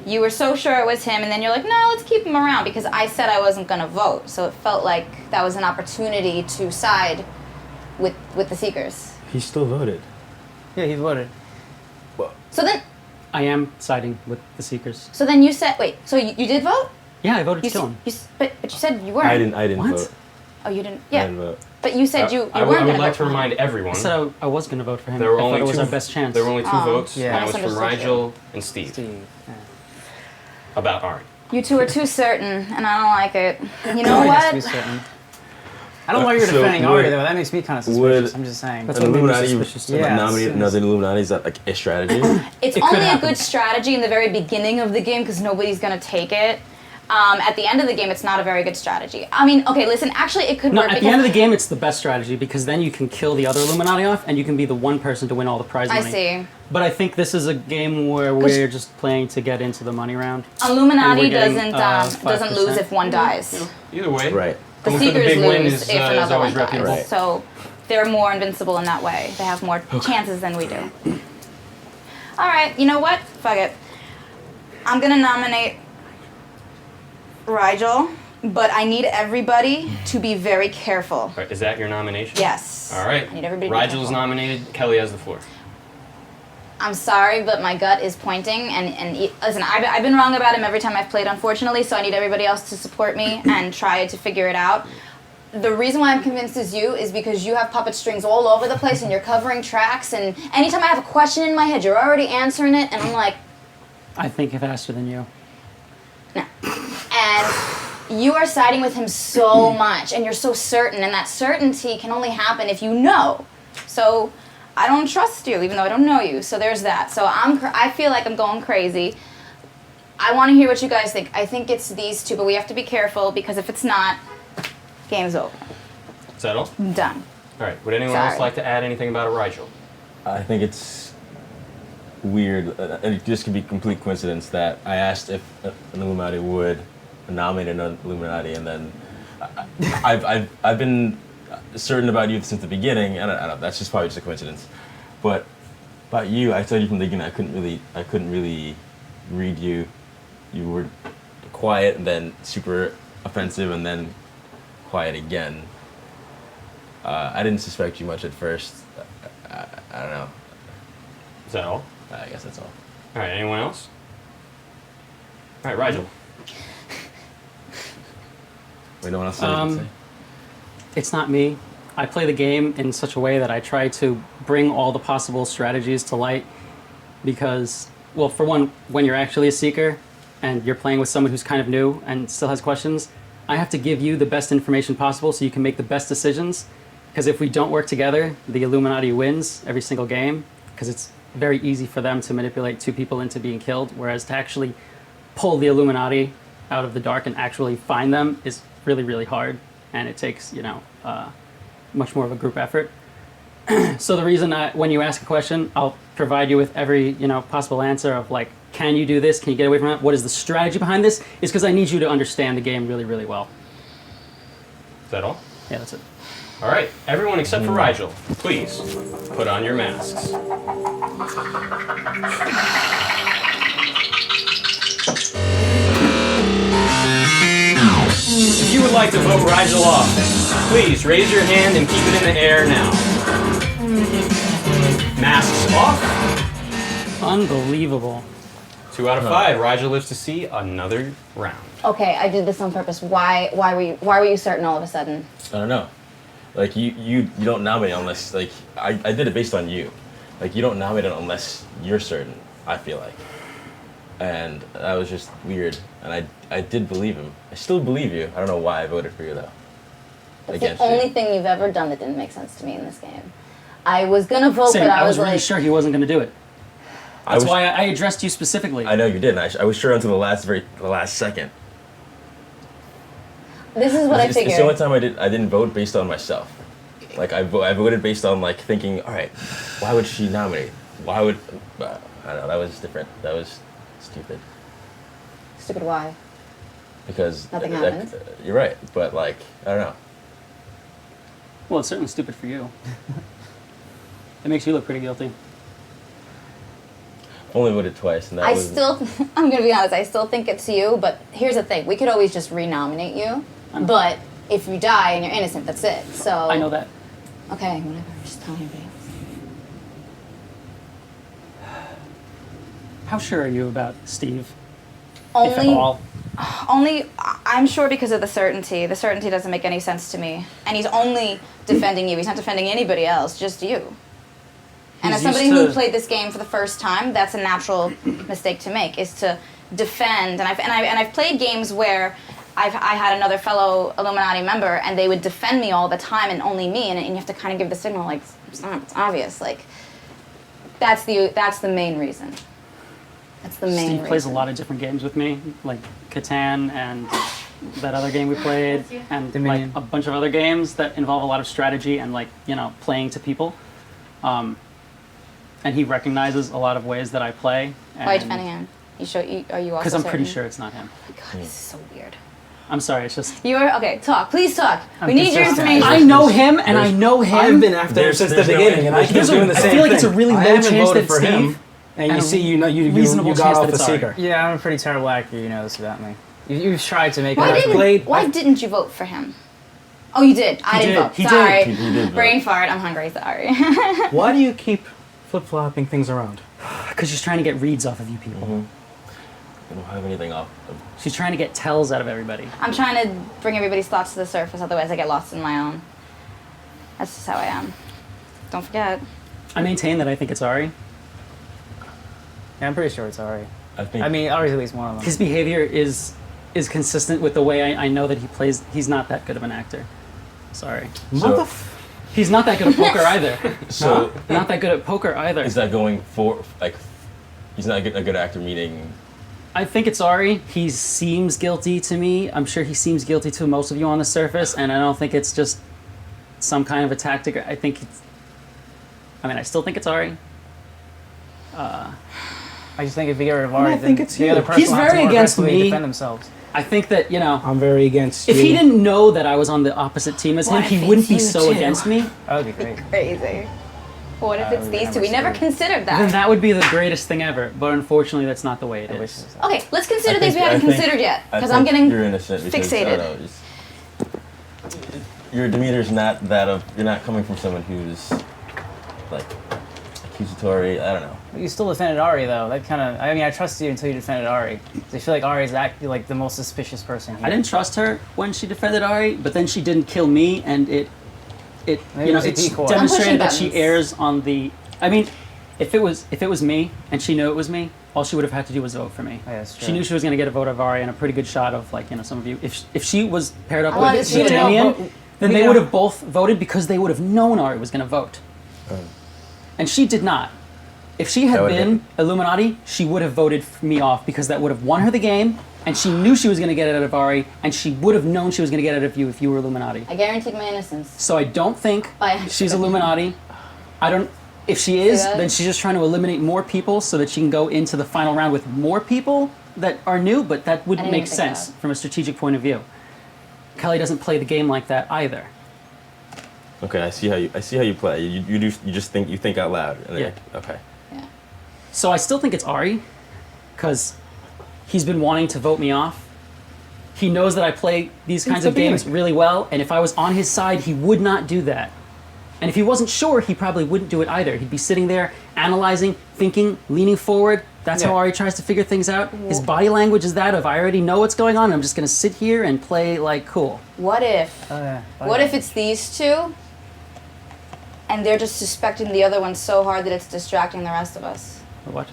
You were so sure it was him, and then you're like, no, let's keep him around because I said I wasn't going to vote. So it felt like that was an opportunity to side with the Seekers. He still voted. Yeah, he voted. So then I am siding with the Seekers. you said, wait, so you did vote? Yeah, I voted You to kill s- him. you s- but you said you weren't. I didn't What? vote. Oh, you didn't? I Yeah. didn't vote. But you said you I weren't would going to like vote to for him. remind I everyone said I was going to vote for him. there were I only thought it was two. our best chance. There were only 2 Oh. votes, Yeah. and that was from Misunderstood you. Rigel and Steve Steve. Yeah. about Ari. You two are too certain, and I don't like it. You know Nobody has to be what? certain. I don't know why you're So defending would- Ari though. That makes me kind of would- suspicious. I'm just saying. That's An what made me Illuminati suspicious too. Yeah. nominate another Illuminati, is that like a strategy? It's It could only a happen. good strategy in the very beginning of the game because nobody's gonna take it. At the end of the game, it's not a very good strategy. I mean, okay, listen. Actually, it could No, work at because the end of the game, it's the best strategy because then you can kill the other Illuminati off, and you can be the one person to win all the prize I money. see. But I think this is a game where we're just playing to get into the money round. Illuminati And we're getting, doesn't lose 5%. if one dies. Either way. Right. The Going for the Seekers big win lose is, if is another always one dies. reputable. Right. So they're more invincible in that way. They have more chances than we do. All right, you know what? Fuck it. I'm gonna nominate Rigel, but I need everybody to be very careful. All right, is that your nomination? Yes. All right. I need everybody to be Rigel is careful. nominated. Kelly has the floor. I'm sorry, but my gut is pointing, listen, I've been wrong about him every time I've played, unfortunately, so I need everybody else to support me and try to figure it out. The reason why I'm convinced it's you is because you have puppet strings all over the place and you're covering tracks, and anytime I have a question in my head, you're already answering it, and I'm like, I think faster than you. no. And you are siding with him so much, and you're so certain, and that certainty can only happen if you know. So I don't trust you, even though I don't know you. So there's that. So I feel like I'm going crazy. I want to hear what you guys think. I think it's these two, but we have to be careful because if it's not, game's over. Is that all? I'm done. All right. Would anyone else Sorry. like to add anything about Rigel? I think it's weird, and it just could be complete coincidence that I asked if an Illuminati would nominate an Illuminati, and then I've been certain about you since the beginning, and I don't know, that's just probably just a coincidence. But about you, I told you from the beginning I couldn't really read you. You were quiet and then super offensive and then quiet again. I didn't suspect you much at first. I don't know. Is that all? I guess that's all. All right. Anyone else? All right, Rigel. Wait, no one else said anything to say? It's not me. I play the game in such a way that I try to bring all the possible strategies to light because, well, for one, when you're actually a seeker and you're playing with someone who's kind of new and still has questions, I have to give you the best information possible so you can make the best decisions. Because if we don't work together, the Illuminati wins every single game because it's very easy for them to manipulate two people into being killed, whereas to actually pull the Illuminati out of the dark and actually find them is really, really hard, and it takes, much more of a group effort. So the reason when you ask a question, I'll provide you with every, possible answer of like, can you do this? Can you get away from that? What is the strategy behind this? Is because I need you to understand the game really, really well. Is that all? Yeah, that's it. All right. Everyone except for Rigel, please put on your masks. If you would like to vote Rigel off, please raise your hand and keep it in the air now. Masks off. Unbelievable. 2 out of 5. Rigel lives to see another round. Okay, I did this on purpose. Why were you certain all of a sudden? I don't know. Like you don't nominate unless like I did it based on you. Like you don't nominate unless you're certain. I feel like, and that was just weird. And I did believe him. I still believe you. I don't know why I voted for you though. That's the Against you. only thing you've ever done that didn't make sense to me in this game. I was gonna vote, Same, but I I was was really like, sure he wasn't going to do it. I That's was, why I addressed you specifically. I know you did. And I was sure until the last second. this is what I It's the figured. only time I didn't vote based on myself. Like I voted based on like thinking, all right, why would she nominate? Why would I don't know? That was different. That was stupid. Stupid why? Because Nothing happened. You're right, but like I don't know. Well, it's certainly stupid for you. It makes you look pretty guilty. Only voted twice, and that was. I'm gonna be honest, I still think it's you, but here's the thing, we could always just re-nominate you, but if you die and you're innocent, that's it, so. I know that. Okay, whatever, just tell everybody else. How sure are you about Steve? If at Only, all? I'm sure because of the certainty. The certainty doesn't make any sense to me. And he's only defending you, he's not defending anybody else, just you. And as He's somebody used who to- played this game for the first time, that's a natural mistake to make, is to defend. And I've played games where I had another fellow Illuminati member, and they would defend me all the time, and only me, and you have to kind of give the signal like it's obvious. Like that's the main reason. That's the main Steve reason. plays a lot of different games with me, like Catan and that other game we played, and like Dominion. a bunch of other games that involve a lot of strategy and like playing to people. And he recognizes a lot of ways that I play. Why are you defending him? Are you also? Because I'm pretty certain? sure it's not him. Oh my God, this is so weird. I'm sorry, it's just. You're okay. Talk, please talk. I'm We need your consistent. information. I know him, and I know him. I've been after him There's- since the there's no beginning, and I keep doing the I same feel like thing. it's a really I low haven't chance voted that for him, Steve and you and see, you reasonable got chance off that the it's Ari. seeker. Yeah, I'm a pretty terrible actor. You know this about me. You've tried to make Why it. didn't Why didn't you vote for him? Oh, you did. I didn't did. vote. He did. Sorry. He did vote. Brain fart. I'm hungry. Sorry. Why do you keep flip-flopping things around? Because she's trying to get reads off of you people. I don't have anything off. She's trying to get tells out of everybody. I'm trying to bring everybody's thoughts to the surface. Otherwise, I get lost in my own. That's just how I am. Don't forget. I maintain that I think it's Ari. Yeah, I'm pretty sure it's Ari. I think. I mean, Ari's at least one of them. His behavior is consistent with the way I know that he plays. He's not that good of an actor. Sorry. So, He's not that good at poker either. so Not that good at poker either. is that going for like? He's not a good actor. Meaning. I think it's Ari. He seems guilty to me. I'm sure he seems guilty to most of you on the surface, and I don't think it's just some kind of a tactic. I think it's. I mean, I still think it's Ari. I just think if you get rid of Ari, I think it's the you. other person He's will have to very more against aggressively me. defend themselves. I think that I'm very against if you. he didn't know that I was on the opposite team as him, What he if wouldn't it's be you so too? against me. That would be great. Crazy. What if it's we these never two? We never screwed. considered Then that. that would be the greatest thing ever. But unfortunately, that's not the way it I wish is. it was that. Okay, let's consider I things we think- haven't I think- considered yet. I Because think I'm getting you're innocent because, I fixated. don't know, your demeanor's not that of. You're not coming from someone who's like accusatory. I don't know. You still defended Ari though. That kind of. I mean, I trusted you until you defended Ari. So I feel like Ari is like the most suspicious person here. I didn't trust her when she defended Ari, but then she didn't kill me, and it Maybe you it know was a it decoy. I'm demonstrated pushing that she buttons. errs on the. I mean, if it was me and she knew it was me, all she would have had to do was vote for me. Yeah, that's She true. knew she was going to get a vote of Ari and a pretty good shot of like some of you. If she was paired up I wanted with to see it. Damian, then We they got- would have both voted because they would have known Ari was going to vote, and she did not. If she had That would've been Illuminati, she would have voted me off because that would have won her the game, and she knew she was going to get it out of Ari, and she would have known she was going to get it out of you if you were Illuminati. I guaranteed my innocence. So I don't think By she's Illuminati. I don't. If she is, that? then she's just trying to eliminate more people so that she can go into the final round with more people that are new. But that wouldn't I didn't make even think of sense that. from a strategic point of view. Kelly doesn't play the game like that either. Okay, I see how you play. You just think out loud. And Yeah. Okay. So I still think it's Ari, because he's been wanting to vote me off. He knows that I play these kinds the of games beginning. really well, and if I was on his side, he would not do that. And if he wasn't sure, he probably wouldn't do it either. He'd be sitting there, analyzing, thinking, leaning forward. That's how Yeah. Ari tries to figure things out. His body language is that of, I already know what's going on, I'm just going to sit here and play like cool. What if? Oh, yeah. What if it's these two? And they're just suspecting the other one so hard that it's distracting the rest of us. What?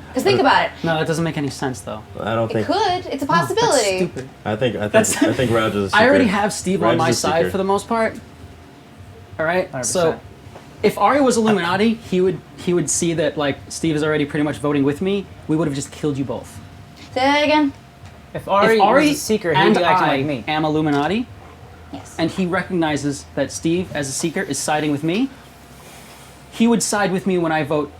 Because think about it. No, that doesn't make any sense, though. I don't It think. could. It's a That's possibility. stupid. I think That's- Raj is a seeker. I already have Steve on Raj my is a side seeker. for the most part. All right. 100%. So, if Ari was Illuminati, he would see that like Steve is already pretty much voting with me. We would have just killed you both. Say that again. If Ari, if Ari was a seeker, he'd and be acting I like me. am Illuminati, Yes. and he recognizes that Steve, as a seeker, is siding with me, he would side with me when I vote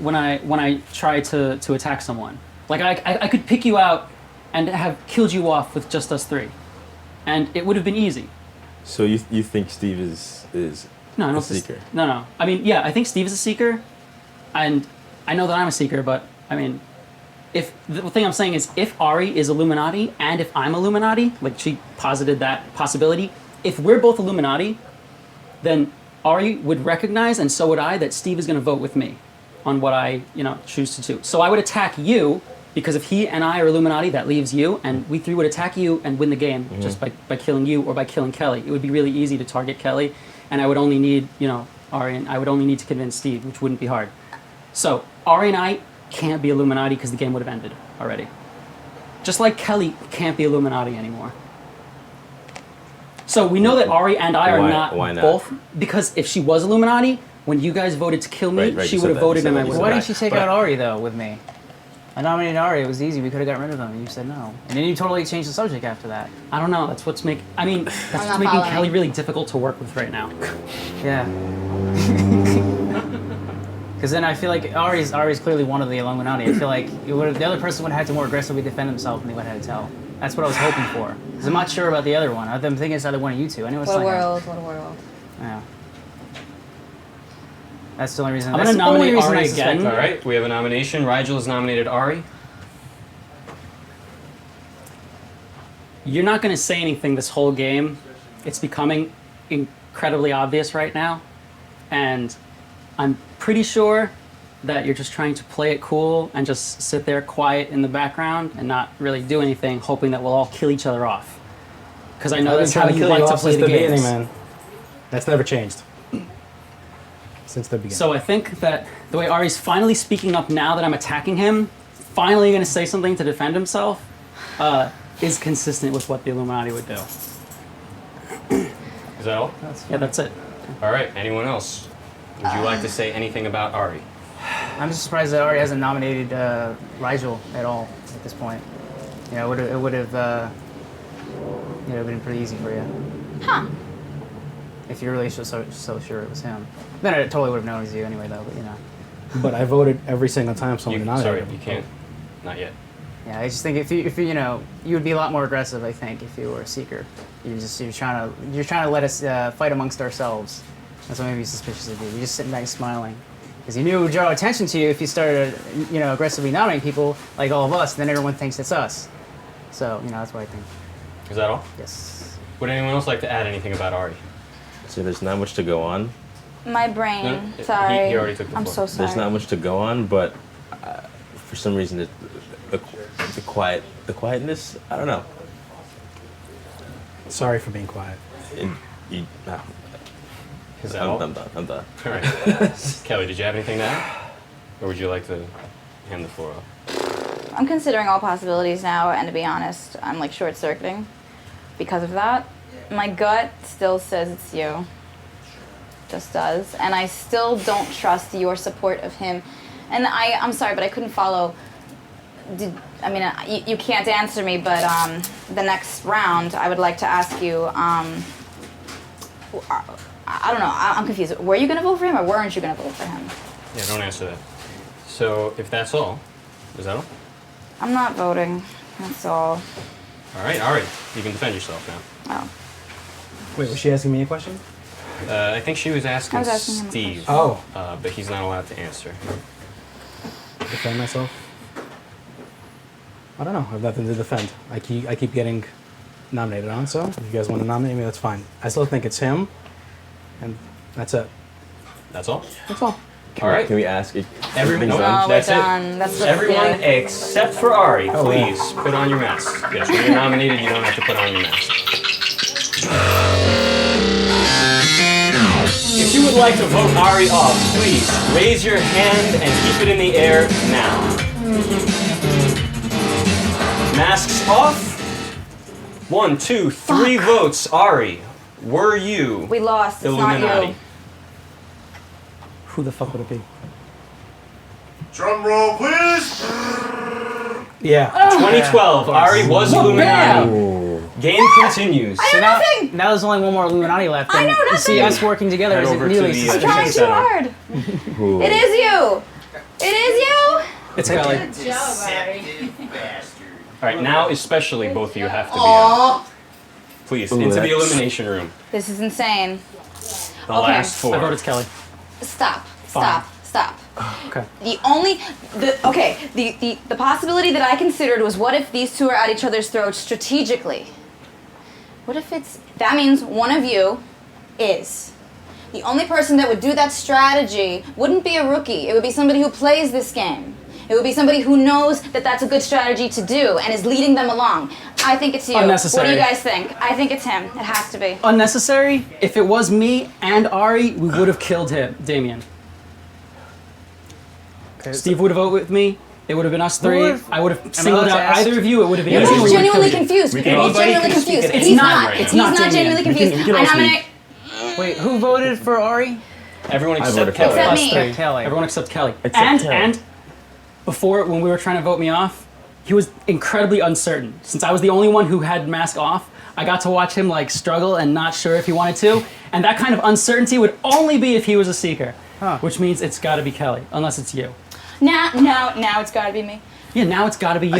when I try to attack someone. Like I could pick you out and have killed you off with just us three, and it would have been easy. So you think Steve is No, I a don't. seeker? No. I mean, yeah, I think Steve is a seeker, and I know that I'm a seeker. But I mean, if the thing I'm saying is, if Ari is Illuminati and if I'm Illuminati, like she posited that possibility, if we're both Illuminati, then Ari would recognize, and so would I, that Steve is going to vote with me on what I choose to do. So I would attack you. Because if he and I are Illuminati, that leaves you, and we three would attack you and win the game just by killing you or by killing Kelly. It would be really easy to target Kelly, and I would only need, Ari, and I would only need to convince Steve, which wouldn't be hard. So Ari and I can't be Illuminati because the game would have ended already. Just like Kelly can't be Illuminati anymore. So we know that Ari and I are Why not? both, because if she was Illuminati, when you guys voted to kill me, Right, she you would have said that, voted you and said I that, would you Why said have. didn't you take out Ari though with me? I nominated Ari. It was easy. We could have got rid of him, and you said no. And then you totally changed the subject after that. I don't know. That's what's making. I mean, that's I'm what's not making following. Kelly really difficult to work with right now. Yeah. Because then I feel like Ari's clearly one of the Illuminati. I feel like the other person would have had to more aggressively defend himself, and they would have had to tell. That's what I was hoping for. Because I'm not sure about the other one. I'm thinking it's either one of you two. I know it's What a not him. world, what a world. Yeah. That's the only reason. I'm That's gonna the only nominate reason Ari I suspect again. All right, we have a nomination. Rigel has nominated Ari. You're not going to say anything this whole game. It's becoming incredibly obvious right now. And I'm pretty sure that you're just trying to play it cool and just sit there quiet in the background and not really do anything, hoping that we'll all kill each other off. Because I know that's how you like to play the beginning, games. man. That's never changed. Since the beginning. So I think that the way Ari's finally speaking up now that I'm attacking him, finally going to say something to defend himself, is consistent with what the Illuminati would do. Is that all? Yeah, that's it. All right, anyone else? Would you like to say anything about Ari? I'm just surprised that Ari hasn't nominated Rigel at all at this point. You know, it would have been pretty easy for you. Huh. If you're really so sure it was him. Then I totally would have known it was you anyway, though. But you know. But I voted every single time someone You, nominated sorry, him. you can't. Not yet. Yeah, I just think if you you know, you would be a lot more aggressive. I think if you were a seeker, you're trying to let us fight amongst ourselves. That's what made me suspicious of you. You're just sitting back smiling, because you knew it would draw attention to you if you started, you know, aggressively nominating people like all of us. Then everyone thinks it's us. So you know, that's what I think. Is that all? Yes. Would anyone else like to add anything about Ari? So there's not much to go on. My brain, No, sorry. he already took the I'm floor. so sorry. There's not much to go on, but for some reason, the quietness. I don't know. Sorry for being quiet. Is that I'm all? done. I'm done. All right. Kelly, did you have anything to add? Or would you like to hand the floor off? I'm considering all possibilities now, and to be honest, I'm like short-circuiting because of that. My gut still says it's you. Just does. And I still don't trust your support of him. And I'm sorry, but I couldn't follow. You can't answer me, but the next round, I would like to ask you, I don't know, I'm confused. Were you going to vote for him, or weren't you going to vote for him? Yeah, don't answer that. So, if that's all, is that all? I'm not voting. That's all. All right, Ari, you can defend yourself now. Oh. Wait, was she asking me a question? I think she was asking, I was asking him a Steve. Oh. But he's not allowed to answer. Defend myself? I don't know. I have nothing to defend. I keep getting nominated on, so if you guys want to nominate me, that's fine. I still think it's him, and that's it. That's all? That's all. All right. Can we ask if Everyone, everything's no, done? we're that's done. it. That's what- Everyone yeah. except for Ari, Oh, yeah. please put on your mask. Yes, when you're nominated, you don't have to put on your mask. If you would like to vote Ari off, please raise your hand and keep it in the air now. Masks off. 1, 2, 3 votes. Ari, were you We lost. It's not Illuminati? you. Who the fuck would it be? Drum roll, please. Yeah. 2012, Ari was Illuminati. Game continues. So now there's only one more Illuminati left. I know and you see nothing. us working together Head isn't over to nearly the, as I'm Chicken trying too center. hard. Who? It is you. It is you. It's Kelly. All right, now especially both of you have to be out. Please, Ooh, into the that's- elimination room. This is insane. The Okay. last I 4. voted Kelly. Stop. Fine. Stop. Okay. The possibility that I considered was, what if these two are at each other's throats strategically? What if that means one of you is. The only person that would do that strategy wouldn't be a rookie. It would be somebody who plays this game. It would be somebody who knows that that's a good strategy to do and is leading them along. I think it's you. Unnecessary. What do you guys think? I think it's him. It has to be. Unnecessary. If it was me and Ari, we would have killed him, Damien. Okay, Steve would have voted with me. It would have been us three. would've- I would have Am I singled allowed to out ask? either of you. It would have been You're easy. both We would've genuinely killed you. confused. We You're can all both speak- genuinely we can confused. speak at He's the same not. time. He's It's not not genuinely genuine. confused. We can all I speak. nominate. Wait, who voted for Ari? Everyone I except voted Kelly. for Except Us me. three. Kelly. Everyone except Kelly. Except Kelly. And before, when we were trying to vote me off, he was incredibly uncertain. Since I was the only one who had mask off, I got to watch him like struggle and not sure if he wanted to. And that kind of uncertainty would only be if he was a seeker, which means it's got to be Kelly, unless it's you. Now it's got to be me. Yeah, now it's got to be you.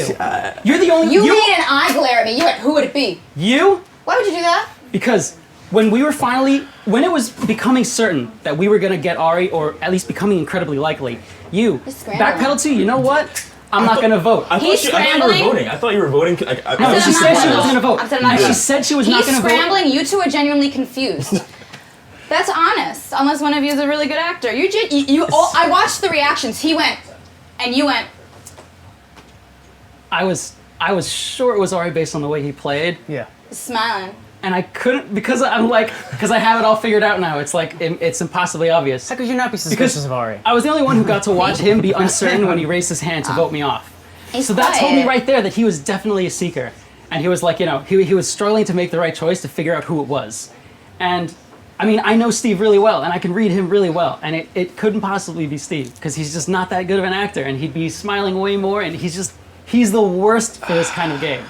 You're the only You made an eye glare at me. You went, who would it be? You? Why would you do that? Because when it was becoming certain that we were gonna get Ari, or at least becoming incredibly likely, you Just scrambling. backpedaled to, you know what? I'm not gonna vote. I He's thought you were scrambling. voting. I thought you were voting. No, said she I'm said not she gonna was vote. gonna vote. I said I'm not And gonna she vote. said she was not He's gonna vote. scrambling. You two are genuinely confused. That's honest. Unless one of you is a really good actor. I watched the reactions. He went, and you went. I was sure it was Ari based on the way he played, Yeah. Smiling. and I couldn't because I have it all figured out now. It's like it's impossibly obvious. How could you not be suspicious of Ari? I was the only one who got to watch him be uncertain when he raised his hand to vote me off. He's So that told me quiet. right there that he was definitely a seeker. And he was like, he was struggling to make the right choice to figure out who it was. And I mean, I know Steve really well, and I can read him really well, and it couldn't possibly be Steve, because he's just not that good of an actor, and he'd be smiling way more, and he's the worst for this kind of game.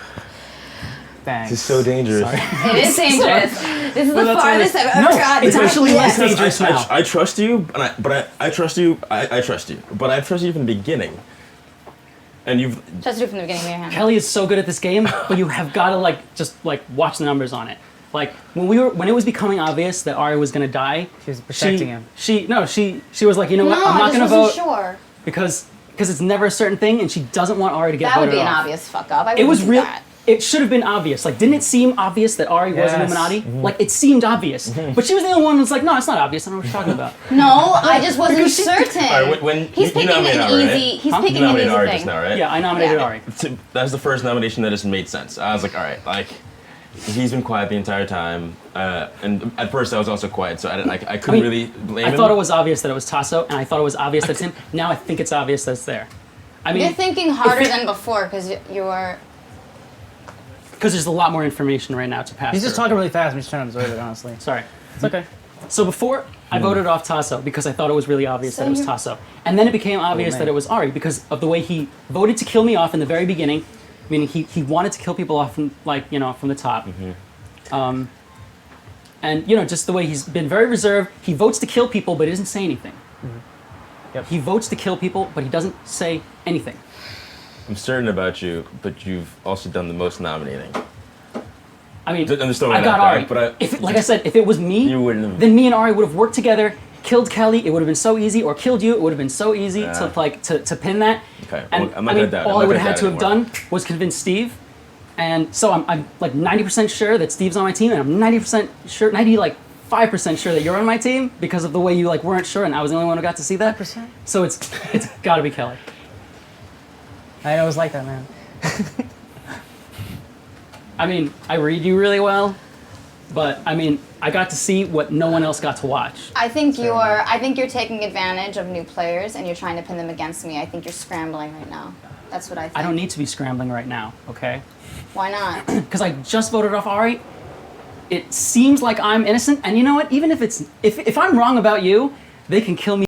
Thanks. This is so dangerous. It is dangerous. This is the that's farthest what I've ever No, gotten. it's actually less Because dangerous now. I trust you, but I trust you. I trust you, but I trust you from the beginning. And you've Just do it from the beginning of your hand. Kelly is so good at this game, but you have got to just watch the numbers on it. Like when it was becoming obvious that Ari was gonna die, She was protecting him. She was like, you know what, I'm not I gonna just vote wasn't sure. because it's never a certain thing, and she doesn't want Ari to get That would voted be an off. obvious fuck up. I It was wouldn't do real. that. It should have been obvious. Like, didn't it seem obvious that Ari was Yes. Illuminati? Like, it seemed obvious, but she was the only one who was like, no, it's not obvious. I don't know what you're talking about. No, I just wasn't Because she- certain. All right, when He's you picking nominated an Ari, right? easy. He's Huh? picking You an nominated easy Ari thing. just now, right? Yeah, I nominated Yeah. Ari. That's the first nomination that just made sense. I was like, all right, like he's been quiet the entire time, and at first I was also quiet, so I couldn't mean, really blame I him. thought it was obvious that it was Tasso, and I thought it was obvious that's him. Now I think it's obvious that's there. I mean, You're thinking harder than before because you are. because there's a lot more information right now to pass. He's just through. talking really fast. I'm just trying to absorb it, honestly. Sorry. It's okay. So before, I voted off Tasso because I thought it was really obvious that it was you're- Tasso. And then it became obvious that it was Ari because of the way he voted to kill me off in the very beginning, meaning he wanted to kill people off from, from the top. And, just the way he's been very reserved. He votes to kill people, but he doesn't say anything. Yep. He votes to kill people, but he doesn't say anything. I'm certain about you, but you've also done the most nominating. I mean, I'm just throwing I it got out there, Ari. but Like I said, if it was me, You wouldn't have- then me and Ari would have worked together, killed Kelly. It would have been so easy, or killed you. It would have been so easy to pin that. Okay, And well, I'm not I mean, gonna doubt it. all I'm I would not have had to gonna have doubt it done was convince Steve, and so I'm like 90% sure that Steve's on my team, and I'm 90% sure, 5% sure that you're on my team because of the way you weren't sure, and I was the only one who got to see that. 5%? So it's got to be Kelly. I know it was like that, man. I mean, I read you really well, but I mean, I got to see what no one else got to watch. I think you're taking advantage of new players and you're trying to pin them against me. I think you're scrambling right now. That's what I think. I don't need to be scrambling right now, okay? Why not? Because I just voted off Ari. It seems like I'm innocent, and you know what? Even if I'm wrong about you, they can kill me